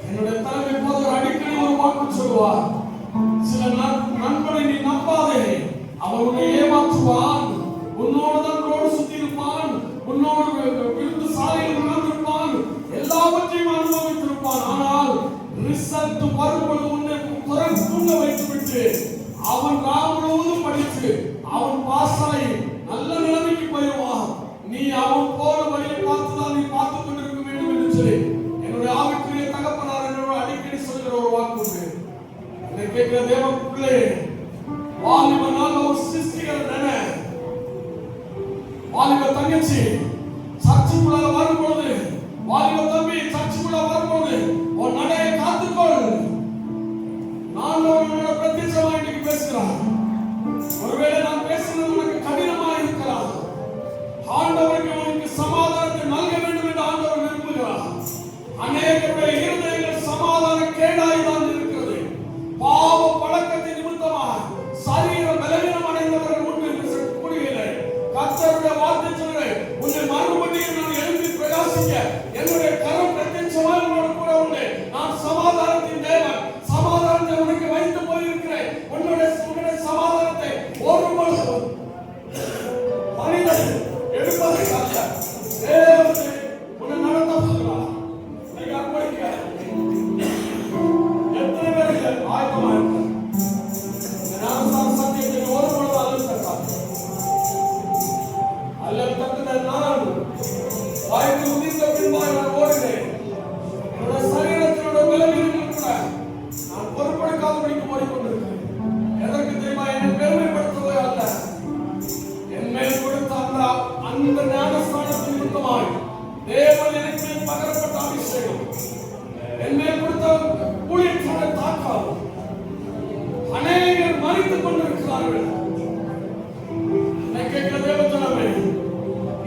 என்னுடைய தலைமை போதவர் அடிக்கடி ஒரு வாக்கு சொல்லுவார், சில நண்பனை நீ நம்பாதே, அவர் உன்னை ஏமாற்றுவான், உன்னோடு தான் ரோடு சுத்தி இருப்பான், உன்னோடு விருந்து சாலையில் உட்கார்ந்திருப்பான், எல்லாவற்றையும் அனுபவித்திருப்பான். ஆனால் ரிசல்ட் வரும்பொழுது உன்னை தூங்க வைத்துவிட்டு அவன் ராம் முழுவதும் படித்து அவன் பாஸாய் நல்ல நிலைமைக்கு போயிடுவான். நீ அவன் போன வழியை பார்த்துதான் நீ பார்த்துக் கொண்டிருக்க வேண்டும் என்று சொல்லி என்னுடைய ஆவிக்குரிய தகப்பனார் என்னோட அடிக்கடி சொல்கிற ஒரு வாக்கு உண்டு. என்னை கேட்கிற தேவ பிள்ளை, வாலிபனால் ஒரு சிருஷ்டிகள் தானே. வாலிப தங்கச்சி சர்ச்சுக்குள்ள வரும்பொழுது, வாலிப தம்பி சர்ச்சுக்குள்ள வரும்பொழுது உன் நடையை காத்துக்கொள். நான் உன்னோட பிரத்யட்சமா இன்னைக்கு பேசுகிறேன். ஒருவேளை நான் பேசுறது உனக்கு கடினமா இருக்கலாம். ஆண்டவருக்கு உனக்கு சமாதானத்தை நல்க வேண்டும் என்று ஆண்டவர் விரும்புகிறார். அநேகருடைய இருதயங்கள் சமாதான கேடாய் தான் இருக்கிறது. பாவ பழக்கத்தின் நிமித்தமாக சரீர பலவீனம் அடைந்தவர்கள் உண்டு என்று கூறுகிறேன். கர்த்தருடைய வார்த்தை சொல்கிறேன், உன்னை மறுபடியும் நான் எழுப்பி பிரகாசிக்க என்னுடைய கரம் பிரத்யட்சமாய் உன்னோடு கூட உண்டு. நான் சமாதானத்தின் தேவன், சமாதானத்தை உனக்கு வைத்து போயிருக்கிறேன். உன்னுடைய சமாதானத்தை ஒருபொழுதும் மனிதன் எடுப்பதற்காக தேவனை உன்னை நடத்த போகிறார். நீங்க அர்ப்பணிக்க எத்தனை பேர்கள் ஆயத்தமாக இருக்கிறார்? ஞானஸ்தான சத்தியத்தை ஒருபொழுது அல்லது தட்டுகிற நான் வாய்க்கு உதிர்ந்த பின்பாய் நான் ஓடுகிறேன். என்னுடைய சரீரத்தினுடைய பலவீனங்கள் கூட நான் பொறுப்பெடுக்காதபடிக்கு ஓடிக்கொண்டிருக்கிறேன். எதற்கு தெரியுமா? என்னை பெருமைப்படுத்துவதே அல்ல. என் மேல் கொடுத்த அந்த ஞானஸ்தானத்தின் நிமித்தமாய் தேவன் எனக்கு பகரப்பட்ட அபிஷேகம், என் மேல் கொடுத்த ஊழியத்தோட தாக்கம், அநேகர் மறித்துக் கொண்டிருக்கிறார்கள். கேட்கிற தேவஜனமே,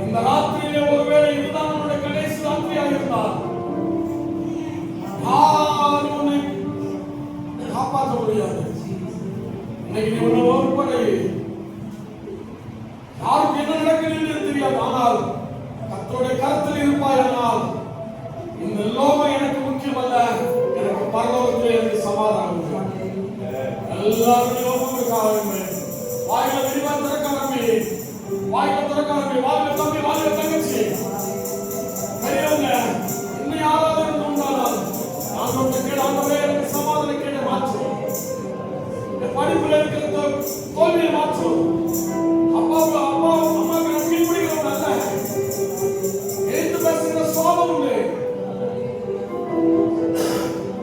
இந்த ராத்திரியிலே ஒருவேளை இதுதான் உன்னுடைய கடைசி ராத்திரியாக இருந்தால் யாரும் உன்னை காப்பாற்ற முடியாது. இன்னைக்கு நீ உன்னை ஒருபடை யாருக்கு என்ன நடக்குது என்று தெரியாது. ஆனால் கர்த்தருடைய கருத்தில் இருப்பாயானால் இந்த லோகம் எனக்கு முக்கியம் அல்ல, எனக்கு பரலோகத்திலே எனக்கு சமாதானம். எல்லாரும் யோகத்திற்காக வாயில விரிவா திறக்காரமே, வாயில திறக்காரமே, வாயில தம்பி, வாயில தங்கச்சி, பெரியவங்க இன்னும் யாராவது இருந்தால் நான் ஒன்று கேட ஆண்டவரே எனக்கு சமாதானம் கேட மாற்றும். இந்த படிப்புல இருக்கிற தோல்வியை மாற்றும். அம்மாவுக்கு நான் கீழ்படுகிறவங்க அல்ல, எழுத்து பேசுகிற சோபம் உண்டு.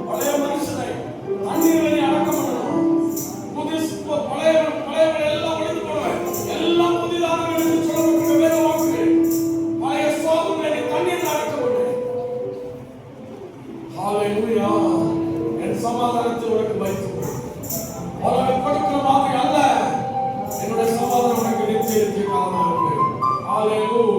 பழைய மனுஷனை தண்ணீரில் அடக்கம் பண்ணணும். பழைய எல்லாம் ஒழிந்து போடுவேன், எல்லாம் புதிதாக என்று சொல்லப்பட்ட வேத வாக்குகள். பழைய சோதனை தண்ணீர் அடக்கப்பட்டேன். ஹalleluya. என் சமாதானத்தை உனக்கு வைத்து உனக்கு கொடுக்கிற மாதிரி அல்ல, என்னுடைய சமாதானம் உனக்கு நிச்சயத்திற்கு காரணமாக இருக்கு. ஹalleluya.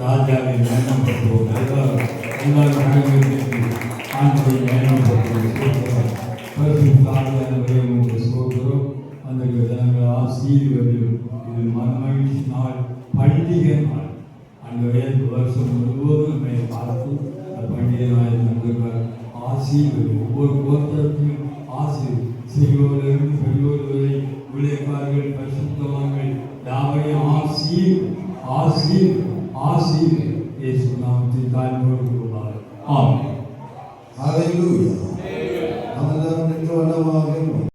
ராஜாவை மேம்படுத்துவோம். எல்லாரும் ஆண்டை மேம்படுத்துவோம். பரிசுத்தாவியானவரே உமக்கு ஸ்தோத்திரம். அந்த ஜனங்களை ஆசீர்வதியும். இது மகிழ்ச்சி நாள், பண்டிகை நாள். ஆண்டவரே வருஷம் முழுவதும் நம்மை பார்த்து அந்த பண்டிகை நாள் நண்பர்கள் ஆசீர்வதியும். ஒவ்வொரு கோத்திரத்தையும் ஆசீர்வதியும். சிறியோரிலிருந்து பெரியோர் வரை ஊழியக்காரர்கள், பரிசுத்தவான்கள் யாவரையும் ஆசீர்வதியும். இயேசு நாமத்தில் தாழ்மையோடு கொள்வார்கள். ஆமென். Hallelujah.